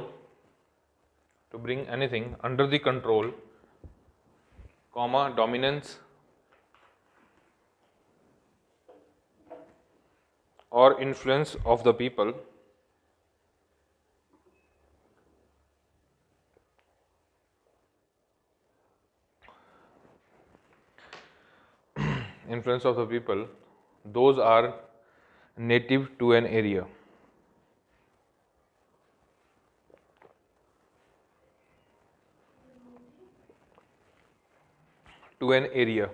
[SPEAKER 1] to bring anything under the control, comma, dominance or influence of the people, influence of the people, those are native to an area. To an area.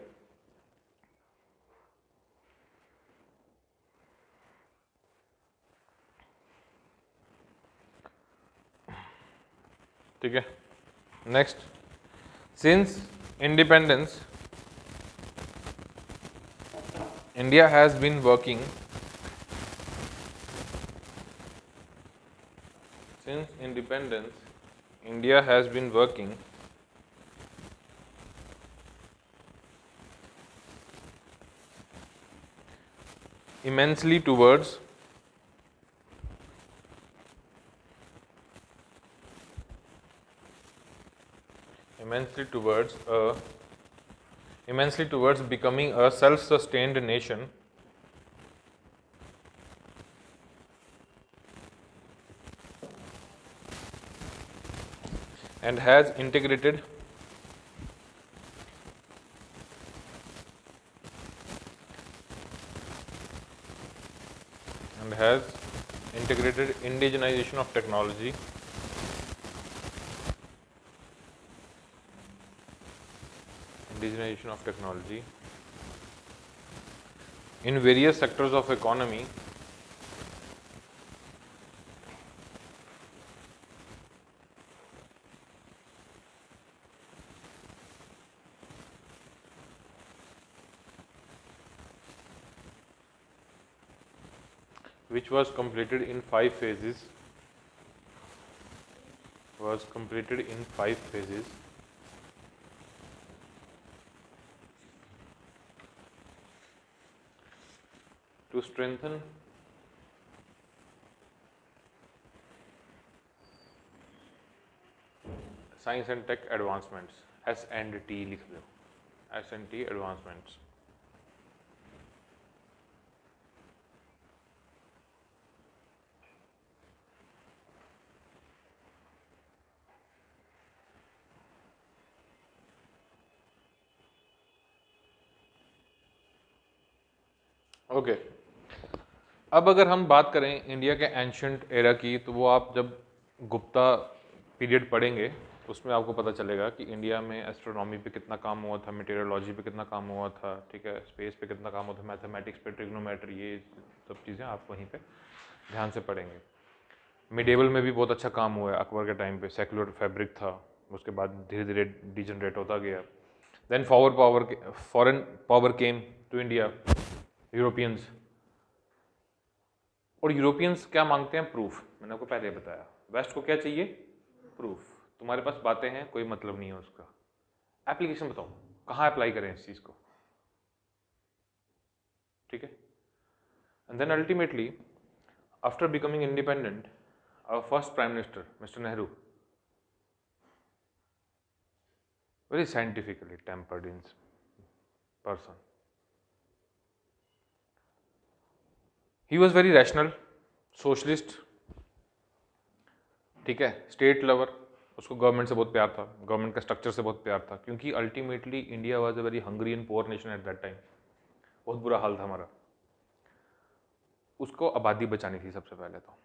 [SPEAKER 1] ठीक है, next, since independence India has been working, since independence India has been working immensely towards becoming a self-sustained nation and has integrated indigenization of technology in various sectors of economy which was completed in 5 phases, was completed in 5 phases to strengthen science and tech advancements, S&T लिख दो, S&T advancements. Okay अब अगर हम बात करें India के ancient era की, तो वो आप जब गुप्ता पीरियड पढ़ेंगे उसमें आपको पता चलेगा कि इंडिया में एस्ट्रोनॉमी पे कितना काम हुआ था, मेटेरियोलॉजी पे कितना काम हुआ था, ठीक है, स्पेस पे कितना काम हुआ था, मैथमेटिक्स पे, ट्रिग्नोमेट्री, ये सब चीज़ें आप वहीं पे ध्यान से पढ़ेंगे। मिडेवल में भी बहुत अच्छा काम हुआ है, अकबर के टाइम पे सेक्युलर फैब्रिक था, उसके बाद धीरे धीरे डिजनरेट होता गया। Then foreign power came to India, Europeans. और यूरोपियंस क्या मांगते हैं? प्रूफ। मैंने आपको पहले बताया, वेस्ट को क्या चाहिए? प्रूफ। तुम्हारे पास बातें हैं, कोई मतलब नहीं है उसका, एप्लीकेशन बताओ, कहाँ अप्लाई करें इस चीज़ को, ठीक है। And then ultimately after becoming independent, our first prime minister mister Nehru, very scientifically tempered in person, he was very rational, socialist, ठीक है, स्टेट लवर, उसको गवर्नमेंट से बहुत प्यार था, गवर्नमेंट का स्ट्रक्चर से बहुत प्यार था, क्योंकि ultimately India was a very hungry and poor nation eight that time, बहुत बुरा हाल था हमारा। उसको आबादी बचानी थी सबसे पहले तो।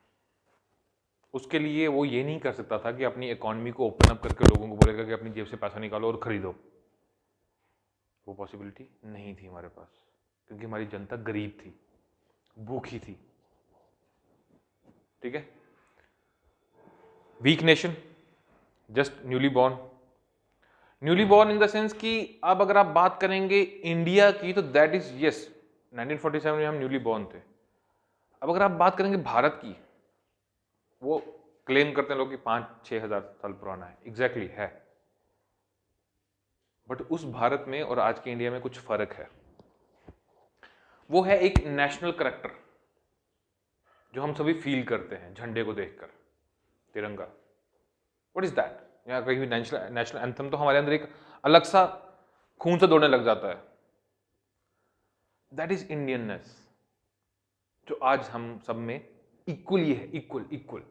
[SPEAKER 1] उसके लिए वो ये नहीं कर सकता था कि अपनी इकोनॉमी को ओपन अप करके लोगों को बोलेगा कि अपनी जेब से पैसा निकालो और खरीदो, वो पॉसिबिलिटी नहीं थी हमारे पास, क्योंकि हमारी जनता गरीब थी, भूखी थी, ठीक है। Weak nation, just newly born in the sense कि अब अगर आप बात करेंगे इंडिया की तो दैट इज यस 1947 में हम न्यूली बॉर्न थे। अब अगर आप बात करेंगे भारत की, वो क्लेम करते हैं लोग कि 5-6 हजार साल पुराना है, एग्जैक्टली है, बट उस भारत में और आज के इंडिया में कुछ फर्क है। वो है एक नेशनल करेक्टर जो हम सभी फील करते हैं झंडे को देखकर, तिरंगा। What is that? या कहीं भी नेशनल एंथम तो हमारे अंदर एक अलग सा खून से दौड़ने लग जाता है। दैट इज इंडियननेस, जो आज हम सब में इक्वली है, इक्वल,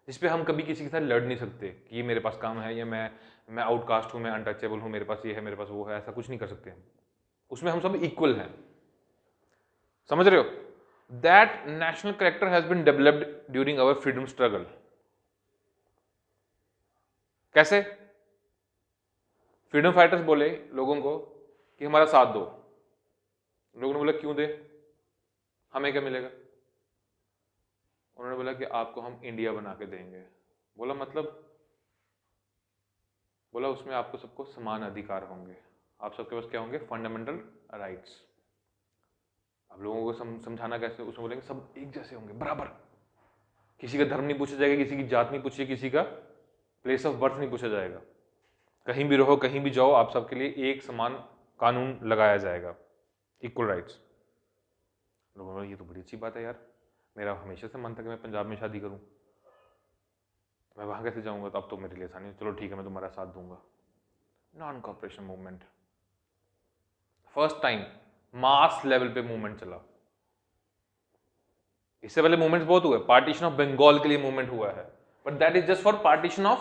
[SPEAKER 1] जिस पे हम कभी किसी के साथ लड़ नहीं सकते कि ये मेरे पास काम है, या मैं आउटकास्ट हूं, मैं अनटचेबल हूं, मेरे पास ये है, मेरे पास वो है, ऐसा कुछ नहीं कर सकते हम। उसमें हम सब इक्वल हैं, समझ रहे हो? That national character has been developed during our freedom struggle. कैसे? फ्रीडम फाइटर्स बोले लोगों को कि हमारा साथ दो, लोगों ने बोला क्यों दे, हमें क्या मिलेगा? उन्होंने बोला कि आपको हम इंडिया बना के देंगे। बोला मतलब? बोला उसमें आपको सबको समान अधिकार होंगे, आप सबके पास क्या होंगे? Fundamental rights. अब लोगों को समझाना कैसे? उसमें बोलेंगे सब एक जैसे होंगे, बराबर, किसी का धर्म नहीं पूछा जाएगा, किसी की जात नहीं पूछी, किसी का प्लेस ऑफ बर्थ नहीं पूछा जाएगा, कहीं भी रहो, कहीं भी जाओ, आप सबके लिए एक समान कानून लगाया जाएगा, इक्वल राइट्स। लोगों ने ये तो बड़ी अच्छी बात है यार, मेरा हमेशा से मन था कि मैं पंजाब में शादी करूं, मैं वहां कैसे जाऊंगा? तो अब तो मेरे लिए आसानी है, चलो ठीक है, मैं तुम्हारा साथ दूंगा। Non cooperation movement, first time mass level पे मूवमेंट चला। इससे पहले मूवमेंट्स बहुत हुए, पार्टीशन ऑफ बंगाल के लिए मूवमेंट हुआ है, but that is just for partition of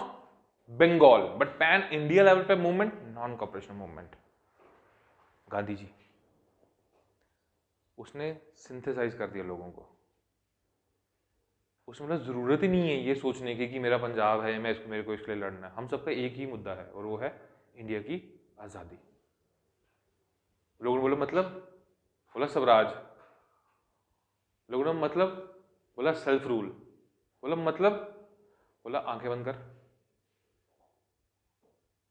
[SPEAKER 1] Bengal, but pan India level पे movement non cooperation movement. Gandhi ji, उसने सिंथेसाइज कर दिया लोगों को, उसमें मतलब जरूरत ही नहीं है ये सोचने की कि मेरा पंजाब है, मैं मेरे को इसके लिए लड़ना है। हम सबका एक ही मुद्दा है और वो है इंडिया की आज़ादी। लोगों ने बोला मतलब? बोला स्वराज। लोगों ने मतलब? बोला सेल्फ रूल। बोला मतलब? बोला आंखें बंद कर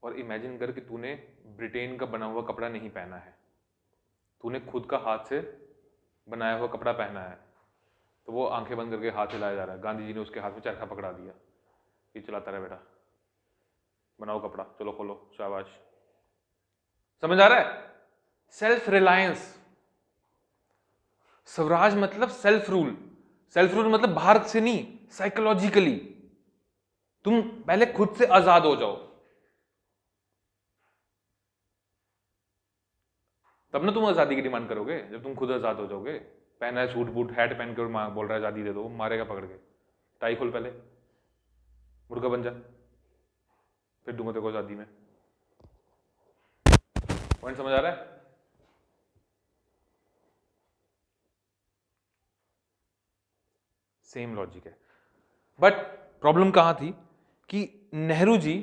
[SPEAKER 1] और इमेजिन कर कि तूने ब्रिटेन का बना हुआ कपड़ा नहीं पहना है, तूने खुद का हाथ से बनाया हुआ कपड़ा पहना है, तो वो आंखें बंद करके हाथ हिलाया जा रहा है, गांधी जी ने उसके हाथ में चरखा पकड़ा दिया कि चलाता रहे बेटा, बनाओ कपड़ा, चलो खोलो, शाबाश। समझ आ रहा है? Self reliance. स्वराज मतलब सेल्फ रूल। सेल्फ रूल मतलब बाहर से नहीं, साइकोलॉजिकली तुम पहले खुद से आजाद हो जाओ, तब ना तुम आजादी की डिमांड करोगे। जब तुम खुद आजाद हो जाओगे, पहना है सूट बूट हैट पहन के और बोल रहा है आजादी दे दो, मारेगा पकड़ के, टाई खोल पहले, मुर्गा बन जा, फिर दूंगा तेरे को आजादी में। पॉइंट समझ आ रहा है? सेम लॉजिक है। बट प्रॉब्लम कहां थी कि नेहरू जी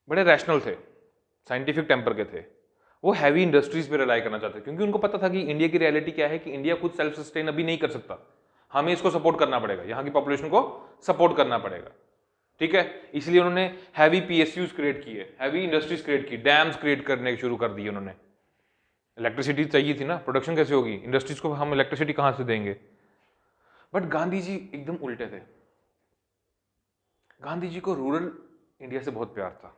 [SPEAKER 1] बड़े रैशनल थे, साइंटिफिक टेम्पर के थे। वो हैवी इंडस्ट्रीज पे रिलाई करना चाहते थे, क्योंकि उनको पता था कि इंडिया की रियलिटी क्या है कि इंडिया खुद सेल्फ सस्टेन अभी नहीं कर सकता, हमें इसको सपोर्ट करना पड़ेगा, यहाँ की पॉपुलेशन को सपोर्ट करना पड़ेगा। ठीक है, इसलिए उन्होंने हैवी पीएसयूज क्रिएट किए, हैवी इंडस्ट्रीज क्रिएट की, डैम्स क्रिएट करने शुरू कर दिए उन्होंने। इलेक्ट्रिसिटी चाहिए थी ना, प्रोडक्शन कैसे होगी, इंडस्ट्रीज को हम इलेक्ट्रिसिटी कहां से देंगे। बट गांधी जी एकदम उल्टे थे। गांधी जी को रूरल इंडिया से बहुत प्यार था,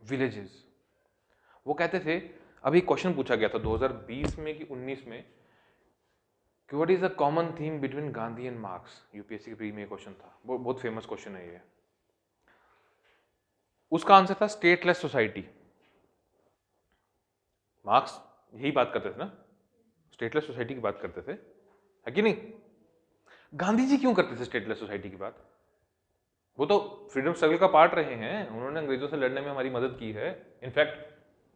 [SPEAKER 1] विलेजेस। वो कहते थे, अभी क्वेश्चन पूछा गया था 2020 में कि 19 में कि what is the common theme between Gandhi and marks. UPSC के प्री में क्वेश्चन था, वो बहुत फेमस क्वेश्चन है ये। उसका आंसर था स्टेटलेस सोसाइटी। मार्क्स यही बात करते थे ना, स्टेटलेस सोसाइटी की बात करते थे, है कि नहीं। गांधी जी क्यों करते थे स्टेटलेस सोसाइटी की बात? वो तो फ्रीडम स्ट्रगल का पार्ट रहे हैं, उन्होंने अंग्रेजों से लड़ने में हमारी मदद की है, इनफैक्ट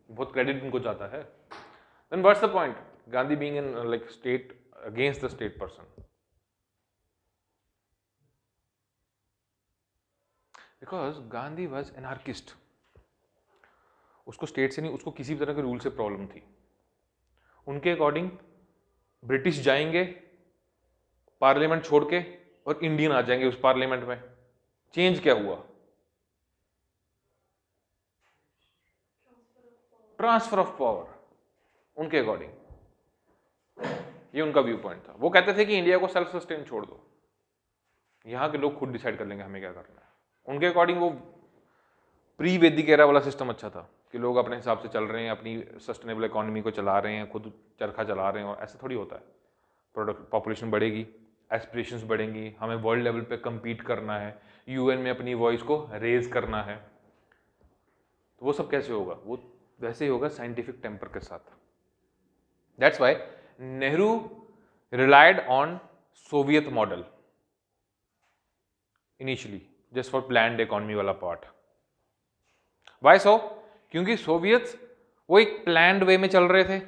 [SPEAKER 1] बहुत क्रेडिट उनको जाता है। Then what's the point, Gandhi being in like state against the state person? Because Gandhi was anarchist. उसको स्टेट से नहीं, उसको किसी भी तरह के रूल से प्रॉब्लम थी। उनके अकॉर्डिंग ब्रिटिश जाएंगे पार्लियामेंट छोड़ के और इंडियन आ जाएंगे उस पार्लियामेंट में। चेंज क्या हुआ? Transfer of power. उनके अकॉर्डिंग ये उनका व्यू पॉइंट था। वो कहते थे कि इंडिया को सेल्फ सस्टेन छोड़ दो, यहां के लोग खुद डिसाइड कर लेंगे हमें क्या करना है। उनके अकॉर्डिंग वो प्री वैदिक एरा वाला सिस्टम अच्छा था कि लोग अपने हिसाब से चल रहे हैं, अपनी सस्टेनेबल इकोनॉमी को चला रहे हैं, खुद चरखा चला रहे हैं। और ऐसा थोड़ी होता है, प्रोडक्ट पॉपुलेशन बढ़ेगी, एस्पिरेशंस बढ़ेंगी, हमें वर्ल्ड लेवल पे compete करना है, यूएन में अपनी वॉइस को रेज करना है। तो वो सब कैसे होगा? वो वैसे ही होगा साइंटिफिक टेम्पर के साथ। That's why Nehru relied on Soviet model initially, just for planned economy वाला पार्ट। वाई सो? क्योंकि सोवियत्स वो एक प्लान्ड वे में चल रहे थे,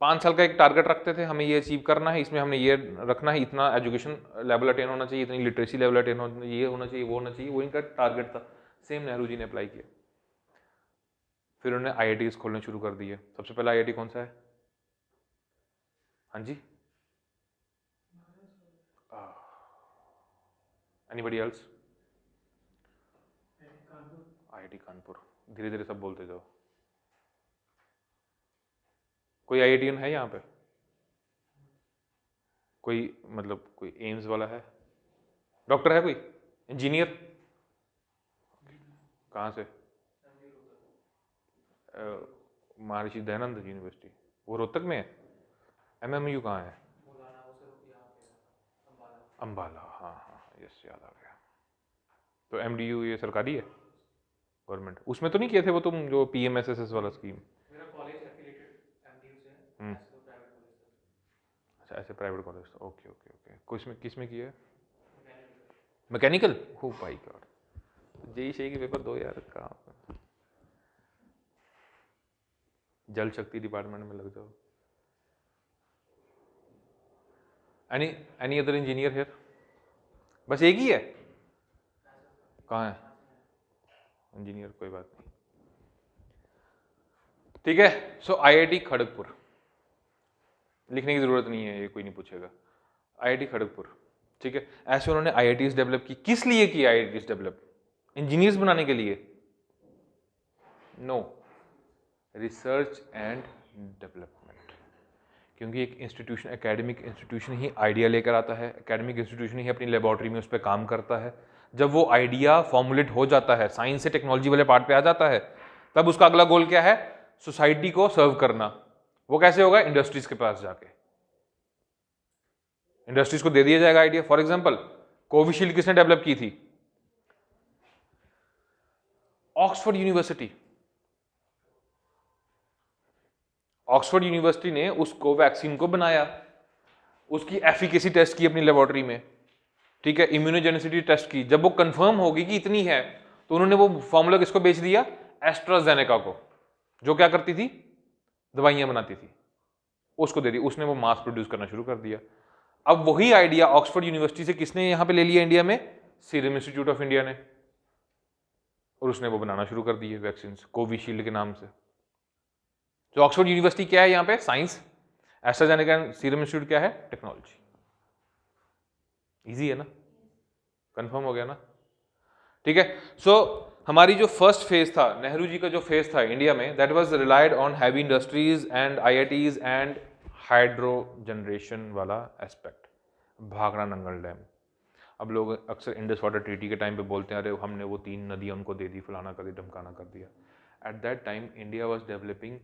[SPEAKER 1] 5 साल का एक टारगेट रखते थे, हमें ये अचीव करना है, इसमें हमने ये रखना है, इतना एजुकेशन लेवल अटेन होना चाहिए, इतनी लिटरेसी लेवल अटेन होना चाहिए, ये होना चाहिए, वो होना चाहिए, वो इनका टारगेट था। सेम नेहरू जी ने अप्लाई किया। फिर उन्होंने आईआईटीज खोलने शुरू कर दिए। सबसे पहला आईआईटी कौन सा है? हाँ जी, एनीबडी एल्स? आईआईटी कानपुर। धीरे धीरे सब बोलते जाओ। कोई आईआईटीएन है यहाँ पे? कोई मतलब कोई एम्स वाला है? डॉक्टर है कोई? इंजीनियर? कहाँ से? महर्षि दयानंद यूनिवर्सिटी, वो रोहतक में है। एमएमयू कहाँ है? अम्बाला, हाँ हाँ, यस, याद आ गया। तो एमडीयू ये सरकारी है, गवर्नमेंट? उसमें तो नहीं किए थे वो तुम, जो पीएमएसएसएस वाला स्कीम?
[SPEAKER 2] मेरा कॉलेज एफिलिएटेड एमडीयू से है, ऐसे तो प्राइवेट कॉलेज था।
[SPEAKER 1] अच्छा, ऐसे प्राइवेट कॉलेज था, ओके ओके ओके। किस में किया है? मैकेनिकल। हो भाई गॉड, जेई शेई के पेपर दो यार, कहाँ पे? जल शक्ति डिपार्टमेंट में लग जाओ। Any other engineer here? बस एक ही है? कहाँ है इंजीनियर? कोई बात नहीं, ठीक है। सो आईआईटी खड़गपुर, लिखने की जरूरत नहीं है, ये कोई नहीं पूछेगा। आईआईटी खड़गपुर, ठीक है। ऐसे उन्होंने आईआईटीज डेवलप की। किस लिए की आईआईटीज डेवलप? इंजीनियर्स बनाने के लिए? No, research and development. क्योंकि एक इंस्टीट्यूशन, एकेडमिक इंस्टीट्यूशन ही आइडिया लेकर आता है, एकेडमिक इंस्टीट्यूशन ही अपनी लेबॉर्ट्री में उस पर काम करता है। जब वो आइडिया फॉर्मुलेट हो जाता है, साइंस से टेक्नोलॉजी वाले पार्ट पे आ जाता है, तब उसका अगला गोल क्या है? सोसाइटी को सर्व करना। वो कैसे होगा? इंडस्ट्रीज के पास जाके इंडस्ट्रीज को दे दिया जाएगा आइडिया। फॉर एग्जाम्पल, कोविशील्ड किसने डेवलप की थी? Oxford university. ऑक्सफोर्ड यूनिवर्सिटी ने उस कोवैक्सीन को बनाया, उसकी एफिकेसी टेस्ट की अपनी लेबोरेटरी में, ठीक है, इम्यूनोजेनिसिटी टेस्ट की। जब वो कंफर्म होगी कि इतनी है, तो उन्होंने वो फॉर्मूला किसको बेच दिया? एस्ट्राजेनेका को, जो क्या करती थी? दवाइयां बनाती थी, उसको दे दी। उसने वो मास प्रोड्यूस करना शुरू कर दिया। अब वही आइडिया ऑक्सफोर्ड यूनिवर्सिटी से किसने यहां पे ले लिया इंडिया में? सीरम इंस्टीट्यूट ऑफ इंडिया ने, और उसने वो बनाना शुरू कर दिए वैक्सीन कोविशील्ड के नाम से। तो ऑक्सफोर्ड यूनिवर्सिटी क्या है यहाँ पे? साइंस। एस्ट्राजेनेका सीरम इंस्टीट्यूट क्या है? टेक्नोलॉजी। इजी है ना? कंफर्म हो गया ना? ठीक है। सो हमारी जो फर्स्ट फेज था, नेहरू जी का जो फेज था इंडिया में, that was relied on heavy industries and IITs and hydro generation वाला एस्पेक्ट। भाखड़ा नंगल डैम, अब लोग अक्सर इंडस वाटर ट्रीटी के टाइम पे बोलते हैं, अरे हमने वो 3 नदियां उनको दे दी, फलाना कर दी, ढमकाना कर दिया। At that time India was developing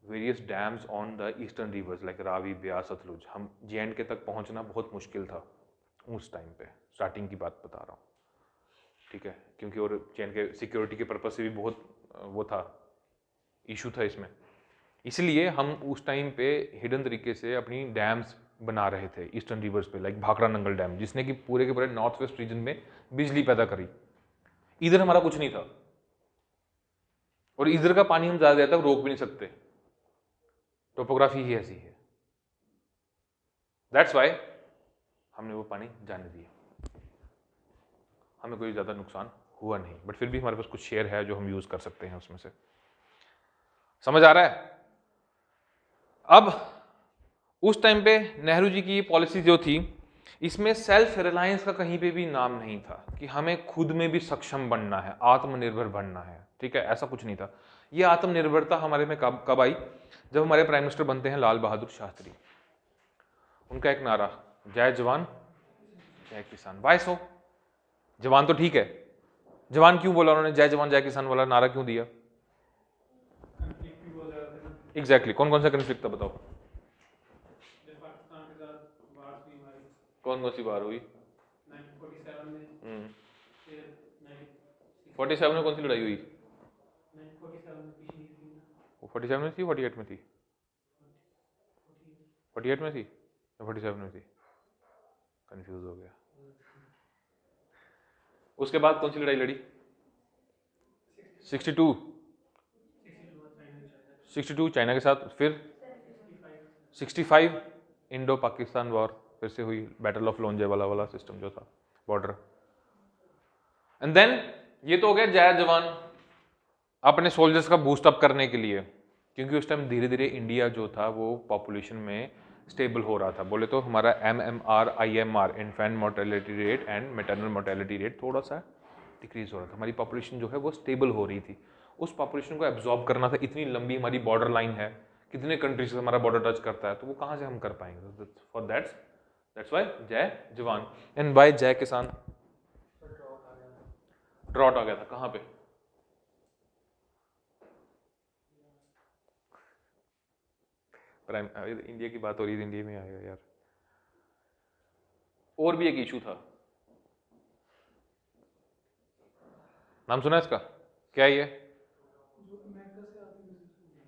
[SPEAKER 1] various dams on the eastern rivers like Ravi, Beas, Sutlej. हम जे तक पहुंचना बहुत मुश्किल था उस टाइम पे, स्टार्टिंग की बात बता रहा हूँ, ठीक है, क्योंकि और जे सिक्योरिटी के पर्पज से भी बहुत वो था, इशू था इसमें। इसलिए हम उस टाइम पे हिडन तरीके से अपनी डैम्स बना रहे थे ईस्टर्न रिवर्स पे, लाइक भाखड़ा नंगल डैम, जिसने कि पूरे के पूरे नॉर्थ वेस्ट रीजन में बिजली पैदा करी। इधर हमारा कुछ नहीं था, और इधर का पानी हम ज्यादा देर तक रोक भी नहीं सकते, टोपोग्राफी ही ऐसी है। दैट्स वाई हमने वो पानी जाने दिया। हमें कोई ज्यादा नुकसान हुआ नहीं, बट फिर भी हमारे पास कुछ शेयर है जो हम यूज कर सकते हैं उसमें से। समझ आ रहा है? अब उस टाइम पे नेहरू जी की पॉलिसी जो थी, इसमें सेल्फ रिलायंस का कहीं पे भी नाम नहीं था कि हमें खुद में भी सक्षम बनना है, आत्मनिर्भर बनना है, ठीक है, ऐसा कुछ नहीं था। ये आत्मनिर्भरता हमारे में कब आई? जब हमारे प्राइम मिनिस्टर बनते हैं लाल बहादुर शास्त्री। उनका एक नारा, जय जवान जय किसान। वाई सो? जवान तो ठीक है, जवान क्यों बोला उन्होंने? जय जवान जय किसान वाला नारा क्यों दिया?
[SPEAKER 2] कंफ्लिक्ट भी बहुत ज्यादा थे ना,
[SPEAKER 1] एग्जैक्टली कौन कौन सा कंफ्लिक्ट था बताओ?
[SPEAKER 2] जब पाकिस्तान के साथ वार हुई हमारी
[SPEAKER 1] कौन कौन सी बार हुई?
[SPEAKER 2] 1947 में, फिर
[SPEAKER 1] 47 में कौन सी लड़ाई हुई?
[SPEAKER 2] 1947 में पिछली थी ना,
[SPEAKER 1] वो 47 में थी, 48 में थी? 48 में थी या 47 में थी? कंफ्यूज हो गया। उसके बाद कौन सी लड़ाई लड़ी? 62 62 चाइना के साथ। फिर 65 इंडो पाकिस्तान वॉर फिर से हुई, बैटल ऑफ लोंजेवाला वाला सिस्टम जो था, बॉर्डर। एंड देन ये तो हो गया जय जवान, अपने सोल्जर्स का बूस्ट अप करने के लिए, क्योंकि उस टाइम धीरे धीरे इंडिया जो था वो पॉपुलेशन में स्टेबल हो रहा था। बोले तो हमारा MMR IMR infant mortality rate and maternal mortality rate थोड़ा सा डिक्रीज हो रहा था। हमारी पॉपुलेशन जो है वो स्टेबल हो रही थी। उस पॉपुलेशन को एब्जॉर्ब करना था, इतनी लंबी हमारी बॉर्डर लाइन है, कितने कंट्रीज से हमारा बॉर्डर टच करता है, तो वो कहाँ से हम कर पाएंगे? फॉर दैट्स वाई जय जवान। एंड बाय जय किसान ड्रॉट आ गया था। कहाँ पे? प्राइम इंडिया की बात हो रही है, इंडिया में आएगा यार। और भी एक इशू था, नाम सुना है इसका? क्या है ये?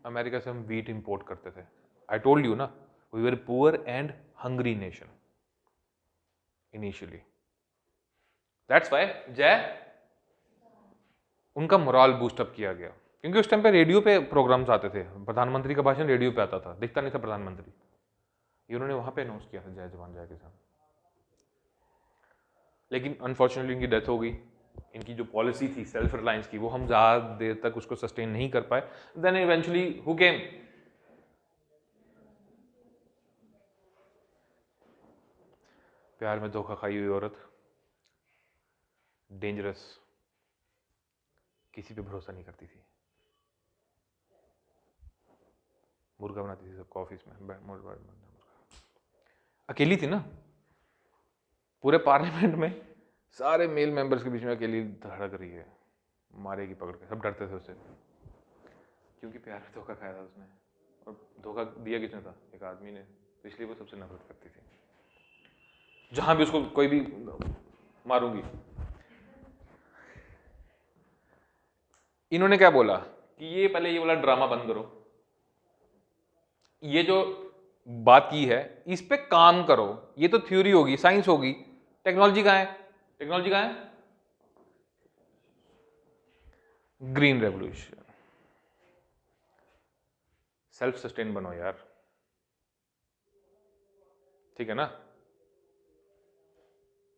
[SPEAKER 1] अमेरिका से हम वीट इंपोर्ट करते थे। आई टोल्ड यू ना, we were poor and hungry nation initially. That's why Jai, उनका मोरल बूस्टअप किया गया, क्योंकि उस टाइम पे रेडियो पे प्रोग्राम्स आते थे, प्रधानमंत्री का भाषण रेडियो पे आता था, दिखता नहीं था प्रधानमंत्री। ये उन्होंने वहां पे अनाउंस किया था, जय जवान जय किसान। लेकिन अनफॉर्चुनेटली इनकी डेथ हो गई। इनकी जो पॉलिसी थी सेल्फ रिलायंस की, वो हम ज़्यादा देर तक उसको सस्टेन नहीं कर पाए। Then eventually who came? प्यार में धोखा खाई हुई औरत, डेंजरस, किसी पे भरोसा नहीं करती थी, मुर्गा बनाती थी सबको ऑफिस में, अकेली थी ना पूरे पार्लियामेंट में, सारे मेल मेंबर्स के बीच में अकेली धड़क रही है, मारेगी पकड़ के, सब डरते थे उससे, क्योंकि प्यार में धोखा खाया था उसने, और धोखा दिया किसने था, एक आदमी ने, इसलिए वो सबसे नफरत करती थी, जहां भी उसको कोई भी मारूंगी। इन्होंने क्या बोला कि ये पहले ये वाला ड्रामा बंद करो, ये जो बात की है इस पे काम करो, ये तो थ्योरी होगी, साइंस होगी, टेक्नोलॉजी कहां है, टेक्नोलॉजी कहां है? ग्रीन रेवोल्यूशन, सेल्फ सस्टेन बनो यार, ठीक है ना।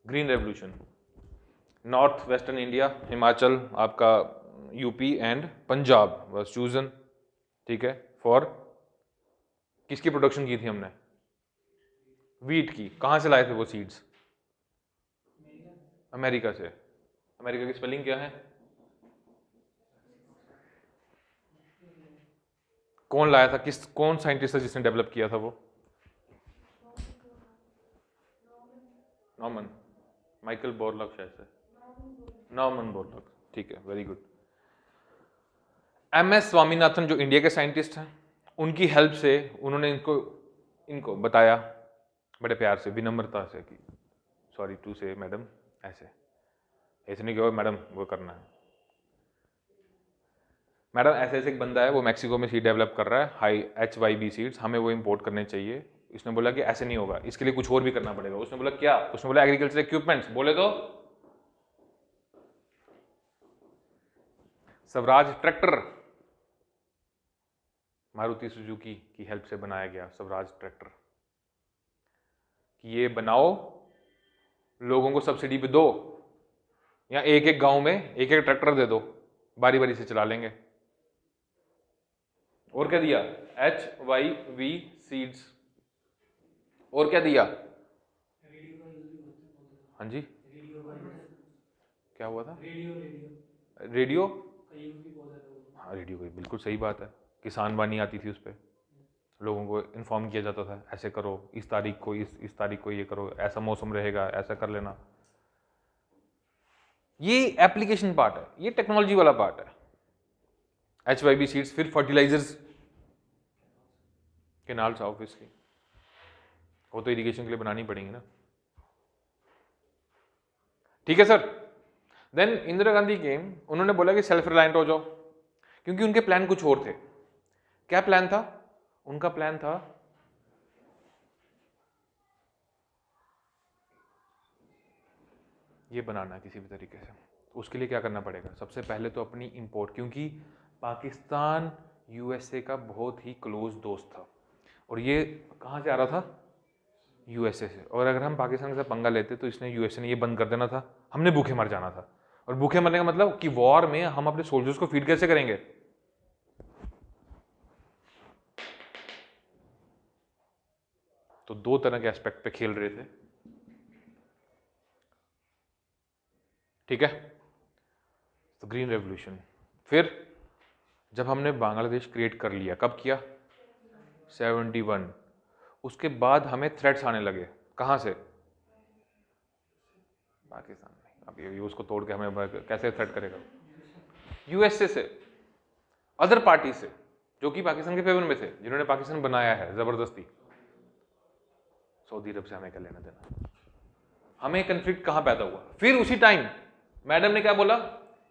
[SPEAKER 1] Green revolution, north western India, Himachal, आपका UP and Punjab was chosen, ठीक है, फॉर किसकी प्रोडक्शन की थी हमने? वीट की। कहां से लाए थे वो सीड्स? अमेरिका से। अमेरिका की स्पेलिंग क्या है? कौन लाया था, किस कौन साइंटिस्ट था जिसने डेवलप किया था वो? नॉर्मन, माइकल बोरलॉग शायद से, नॉर्मन बोरलॉग, ठीक है, very good. M S Swaminathan जो इंडिया के साइंटिस्ट हैं, उनकी हेल्प से उन्होंने इनको बताया बड़े प्यार से, विनम्रता से, कि सॉरी टू से मैडम, ऐसे नहीं कहो मैडम, वो करना है मैडम, ऐसे ऐसे एक बंदा है वो मैक्सिको में सीड डेवलप कर रहा है, हाई HYB सीड्स, हमें वो इंपोर्ट करने चाहिए। इसने बोला कि ऐसे नहीं होगा, इसके लिए कुछ और भी करना पड़ेगा। उसने बोला क्या? उसने बोला एग्रीकल्चर इक्विपमेंट्स। बोले तो स्वराज ट्रैक्टर, मारुति सुजुकी की हेल्प से बनाया गया स्वराज ट्रैक्टर, कि ये बनाओ, लोगों को सब्सिडी पे दो, या एक एक गांव में एक एक ट्रैक्टर दे दो, बारी बारी से चला लेंगे। और क्या दिया? HYV seeds. और क्या दिया? हाँ जी, क्या हुआ था? रेडियो, हाँ रेडियो की बिल्कुल सही बात है, किसान वाणी आती थी उस पर, लोगों को इन्फॉर्म किया जाता था, ऐसे करो, इस तारीख को इस तारीख को ये करो, ऐसा मौसम रहेगा, ऐसा कर लेना। ये एप्लीकेशन पार्ट है, ये टेक्नोलॉजी वाला पार्ट है। HYV सीड्स, फिर फर्टिलाइजर्स, केनाल्स ऑब्वियसली, वो तो इरिगेशन के लिए बनानी पड़ेंगी ना, ठीक है सर। देन इंदिरा गांधी केम, उन्होंने बोला कि सेल्फ रिलायंट हो जाओ, क्योंकि उनके प्लान कुछ और थे। क्या प्लान था उनका? प्लान था ये बनाना किसी भी तरीके से। उसके लिए क्या करना पड़ेगा? सबसे पहले तो अपनी इंपोर्ट, क्योंकि पाकिस्तान USA का बहुत ही क्लोज दोस्त था, और ये कहाँ से आ रहा था? USA से। और अगर हम पाकिस्तान के साथ पंगा लेते तो इसने USA ने ये बंद कर देना था, हमने भूखे मर जाना था। और भूखे मरने का मतलब कि वॉर में हम अपने सोल्जर्स को फीड कैसे करेंगे? तो दो तरह के एस्पेक्ट पे खेल रहे थे, ठीक है। तो ग्रीन रेवोल्यूशन, फिर जब हमने बांग्लादेश क्रिएट कर लिया, कब किया? 71। उसके बाद हमें थ्रेट्स आने लगे, कहां से? पाकिस्तान में। अब ये उसको तोड़ के हमें कैसे थ्रेट करेगा? USA से, अदर पार्टी से, जो कि पाकिस्तान के फेवर में थे, जिन्होंने पाकिस्तान बनाया है जबरदस्ती। सऊदी अरब से हमें क्या लेना देना? हमें कंफ्लिक्ट कहां पैदा हुआ? फिर उसी टाइम मैडम ने क्या बोला?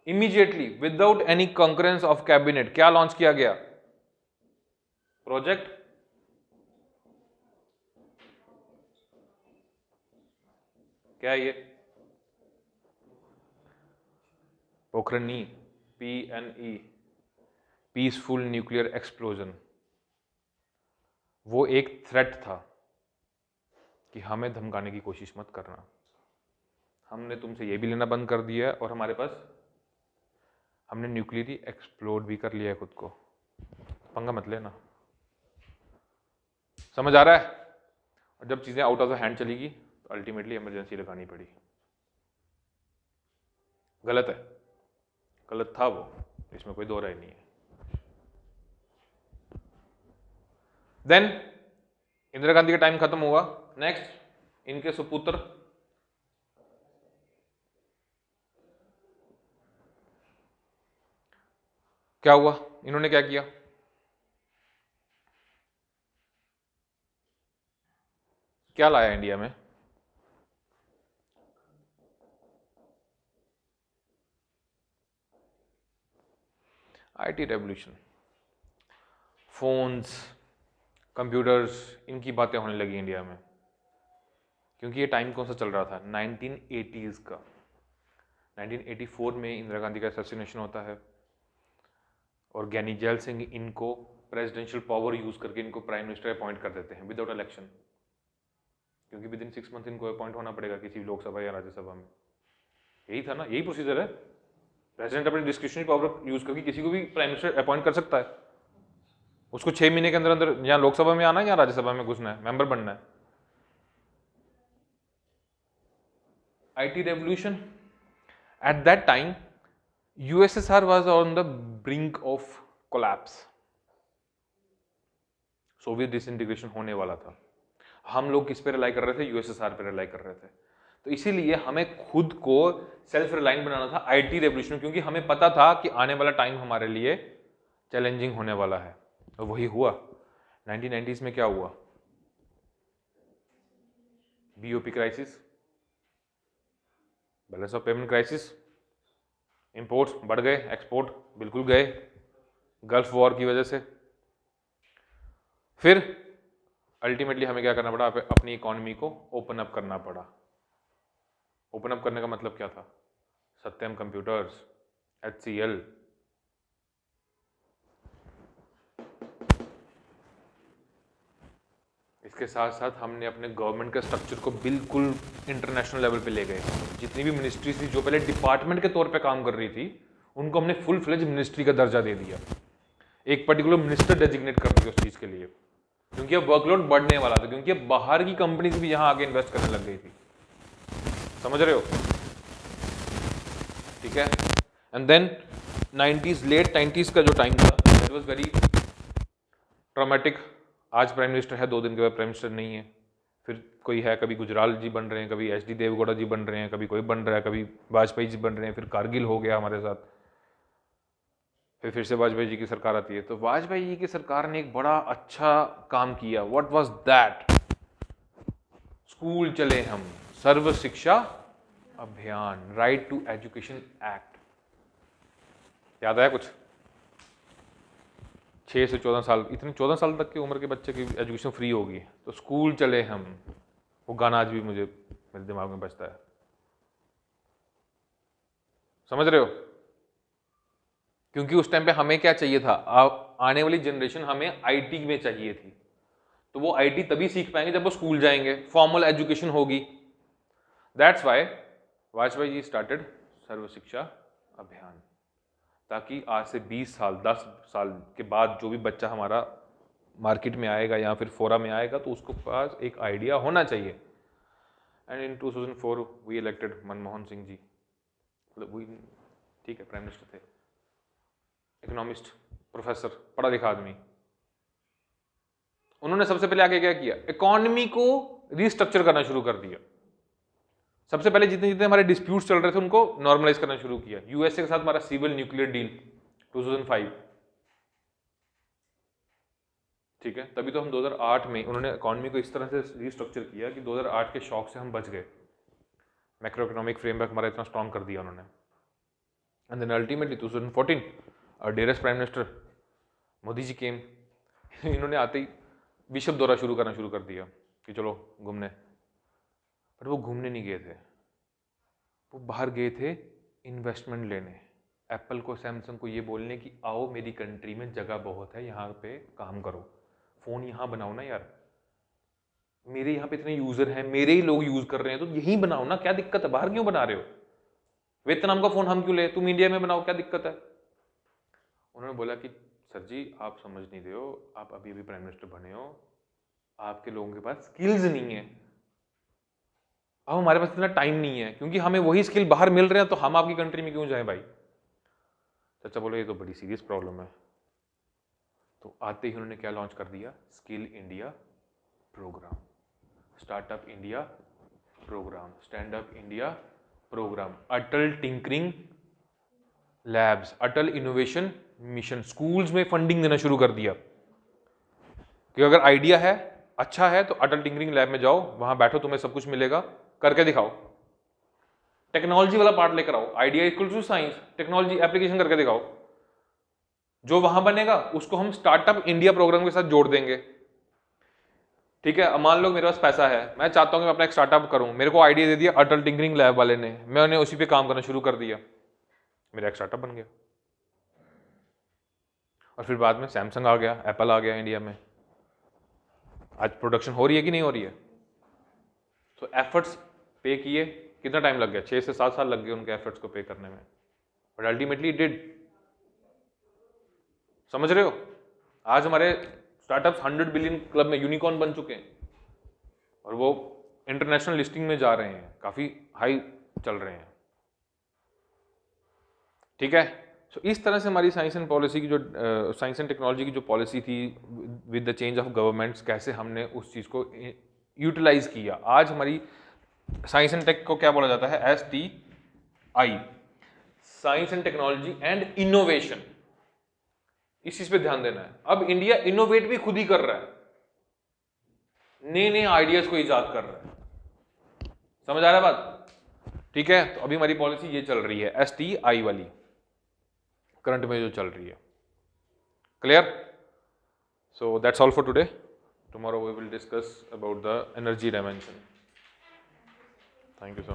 [SPEAKER 1] Immediately without any concurrence of cabinet क्या लॉन्च किया गया? प्रोजेक्ट क्या है ये? पोखरनी, PNE, पीसफुल न्यूक्लियर एक्सप्लोजन। वो एक थ्रेट था कि हमें धमकाने की कोशिश मत करना, हमने तुमसे ये भी लेना बंद कर दिया है, और हमारे पास हमने न्यूक्लियरली एक्सप्लोड भी कर लिया है खुद को, पंगा मत लेना। समझ आ रहा है? और जब चीजें आउट ऑफ द हैंड चलेगी तो अल्टीमेटली इमरजेंसी लगानी पड़ी। गलत है, गलत था वो, इसमें कोई दो राय नहीं है। देन इंदिरा गांधी का टाइम खत्म हुआ, नेक्स्ट इनके सुपुत्र क्या हुआ, इन्होंने क्या किया, क्या लाया इंडिया में, आईटी रेवोल्यूशन, फोन्स, कंप्यूटर्स, इनकी बातें होने लगी इंडिया में। क्योंकि ये टाइम कौन सा चल रहा था, 1980s का। 1984 में इंदिरा गांधी का असैसिनेशन होता है और ज्ञानी जैल सिंह इनको प्रेसिडेंशियल पावर यूज करके इनको प्राइम मिनिस्टर अपॉइंट कर देते हैं विदाउट इलेक्शन, क्योंकि विद इन 6 मंथ इनको अपॉइंट होना पड़ेगा किसी लोकसभा या राज्यसभा में। यही था ना, यही प्रोसीजर है। प्रेसिडेंट अपनी डिस्क्रिशनरी पावर यूज करके किसी को भी प्राइम मिनिस्टर अपॉइंट कर सकता है। उसको 6 महीने के अंदर अंदर या लोकसभा में आना है या राज्यसभा में घुसना है, मेंबर बनना है। IT revolution, at that time USSR was on the brink of collapse, Soviet disintegration होने वाला था। हम लोग किस पे रिलाई कर रहे थे, यूएसएसआर पे रिलाई कर रहे थे। तो इसीलिए हमें खुद को सेल्फ रिलायंट बनाना था आईटी रेवोल्यूशन, क्योंकि हमें पता था कि आने वाला टाइम हमारे लिए चैलेंजिंग होने वाला है। और वही हुआ। 1990s में क्या हुआ, BOP crisis, balance of payment crisis, imports बढ़ गए, एक्सपोर्ट बिल्कुल गए गल्फ वॉर की वजह से। फिर अल्टीमेटली हमें क्या करना पड़ा, अपनी इकोनॉमी को ओपन अप करना पड़ा। ओपन अप करने का मतलब क्या था, सत्यम कंप्यूटर्स, HCL, इसके साथ साथ हमने अपने गवर्नमेंट के स्ट्रक्चर को बिल्कुल इंटरनेशनल लेवल पे ले गए। जितनी भी मिनिस्ट्रीज थी जो पहले डिपार्टमेंट के तौर पे काम कर रही थी, उनको हमने फुल फ्लेज मिनिस्ट्री का दर्जा दे दिया। एक पर्टिकुलर मिनिस्टर डेजिग्नेट कर दिया उस चीज के लिए, क्योंकि अब वर्कलोड बढ़ने वाला था, क्योंकि अब बाहर की कंपनीज भी यहाँ आके इन्वेस्ट करने लग गई थी। समझ रहे हो, ठीक है। And then 90s, late 90s का जो टाइम था, दैट वाज वेरी ट्रॉमेटिक। आज प्राइम मिनिस्टर है, 2 दिन के बाद प्राइम मिनिस्टर नहीं है। फिर कोई है, कभी गुजराल जी बन रहे हैं, कभी HD देवगौड़ा जी बन रहे हैं, कभी कोई बन रहा है, कभी वाजपेयी जी बन रहे हैं, फिर कारगिल हो गया हमारे साथ, फिर से वाजपेयी जी की सरकार आती है। तो वाजपेयी जी की सरकार ने एक बड़ा अच्छा काम किया। व्हाट वाज दैट, स्कूल चले हम, सर्व शिक्षा अभियान, राइट टू एजुकेशन एक्ट। याद आया कुछ, 6 से 14 साल, इतनी 14 साल तक की उम्र के बच्चे की एजुकेशन फ्री होगी। तो स्कूल चले हम, वो गाना आज भी मेरे दिमाग में बजता है। समझ रहे हो, क्योंकि उस टाइम पे हमें क्या चाहिए था, आने वाली जनरेशन हमें आईटी में चाहिए थी। तो वो आईटी तभी सीख पाएंगे जब वो स्कूल जाएंगे, फॉर्मल एजुकेशन होगी। That's why Vajpayee ji started Sarva Shiksha Abhiyan, ताकि आज से 20 साल 10 साल के बाद जो भी बच्चा हमारा मार्केट में आएगा या फिर फोरम में आएगा तो उसको पास एक आइडिया होना चाहिए। And in 2004 we elected Manmohan Singh ji, मतलब वही, ठीक है, प्राइम मिनिस्टर थे, इकोनॉमिस्ट, प्रोफेसर, पढ़ा लिखा आदमी। उन्होंने सबसे पहले आगे क्या किया, इकोनॉमी को रीस्ट्रक्चर करना शुरू कर दिया। सबसे पहले जितने जितने हमारे डिस्प्यूट्स चल रहे थे उनको नॉर्मलाइज करना शुरू किया। यूएसए के साथ हमारा सिविल न्यूक्लियर डील 2005, ठीक है। तभी तो हम 2008 में उन्होंने इकोनॉमी को इस तरह से रीस्ट्रक्चर किया कि 2008 के शॉक से हम बच गए। मैक्रो इकोनॉमिक फ्रेमवर्क हमारा इतना स्ट्रॉन्ग कर दिया उन्होंने। एंड देन अल्टीमेटली 2014 और डेयरेस्ट प्राइम मिनिस्टर मोदी जी केम। इन्होंने आते ही विश्व दौरा शुरू करना शुरू कर दिया कि चलो घूमने। पर वो घूमने नहीं गए थे, वो बाहर गए थे इन्वेस्टमेंट लेने। एप्पल को, सैमसंग को ये बोलने कि आओ मेरी कंट्री में जगह बहुत है, यहाँ पे काम करो, फ़ोन यहाँ बनाओ ना यार, मेरे यहाँ पे इतने यूज़र हैं, मेरे ही लोग यूज़ कर रहे हैं, तो यहीं बनाओ ना, क्या दिक्कत है, बाहर क्यों बना रहे हो, वियतनाम का फ़ोन हम क्यों ले, तुम इंडिया में बनाओ, क्या दिक्कत है। उन्होंने बोला कि सर जी आप समझ नहीं रहे हो, आप अभी अभी प्राइम मिनिस्टर बने हो, आपके लोगों के पास स्किल्स नहीं है, अब हमारे पास इतना टाइम नहीं है, क्योंकि हमें वही स्किल बाहर मिल रहे हैं, तो हम आपकी कंट्री में क्यों जाएं भाई। चाचा बोले ये तो बड़ी सीरियस प्रॉब्लम है। तो आते ही उन्होंने क्या लॉन्च कर दिया, skill India programme, startup India programme, stand up India programme, Atal tinkering labs, Atal innovation mission, schools में फंडिंग देना शुरू कर दिया कि अगर आइडिया है, अच्छा है, तो अटल टिंकरिंग लैब में जाओ, वहां बैठो, तुम्हें सब कुछ मिलेगा, करके दिखाओ, टेक्नोलॉजी वाला पार्ट लेकर आओ, idea equal to science, technology application करके दिखाओ, जो वहां बनेगा उसको हम स्टार्टअप इंडिया प्रोग्राम के साथ जोड़ देंगे। ठीक है, अब मान लो मेरे पास पैसा है, मैं चाहता हूं कि मैं अपना एक स्टार्टअप करूं, मेरे को आइडिया दे दिया अटल टिंकरिंग लैब वाले ने, मैंने उसी पे काम करना शुरू कर दिया, मेरा एक स्टार्टअप बन गया। और फिर बाद में सैमसंग आ गया, एप्पल आ गया इंडिया में, आज प्रोडक्शन हो रही है कि नहीं हो रही है। तो एफर्ट्स पे किए, कितना टाइम लग गया, 6 से 7 साल लग गए उनके एफर्ट्स को पे करने में, बट अल्टीमेटली डिड। समझ रहे हो, आज हमारे स्टार्टअप्स 100 बिलियन क्लब में यूनिकॉर्न बन चुके हैं और वो इंटरनेशनल लिस्टिंग में जा रहे हैं, काफी हाई चल रहे हैं। ठीक है, सो इस तरह से हमारी साइंस एंड पॉलिसी की जो साइंस एंड टेक्नोलॉजी की जो पॉलिसी थी with the change of governments, कैसे हमने उस चीज को यूटिलाइज किया। आज हमारी साइंस एंड टेक को क्या बोला जाता है, STI, science and technology and innovation. इस चीज पे ध्यान देना है। अब इंडिया इनोवेट भी खुद ही कर रहा है, नए नए आइडियाज को इजाद कर रहा है। समझ आ रहा है बात? ठीक है, तो अभी हमारी पॉलिसी ये चल रही है, STI वाली, करंट में जो चल रही है। Clear? So that's all for today. Tomorrow we will discuss about the energy dimension. Thank you so much.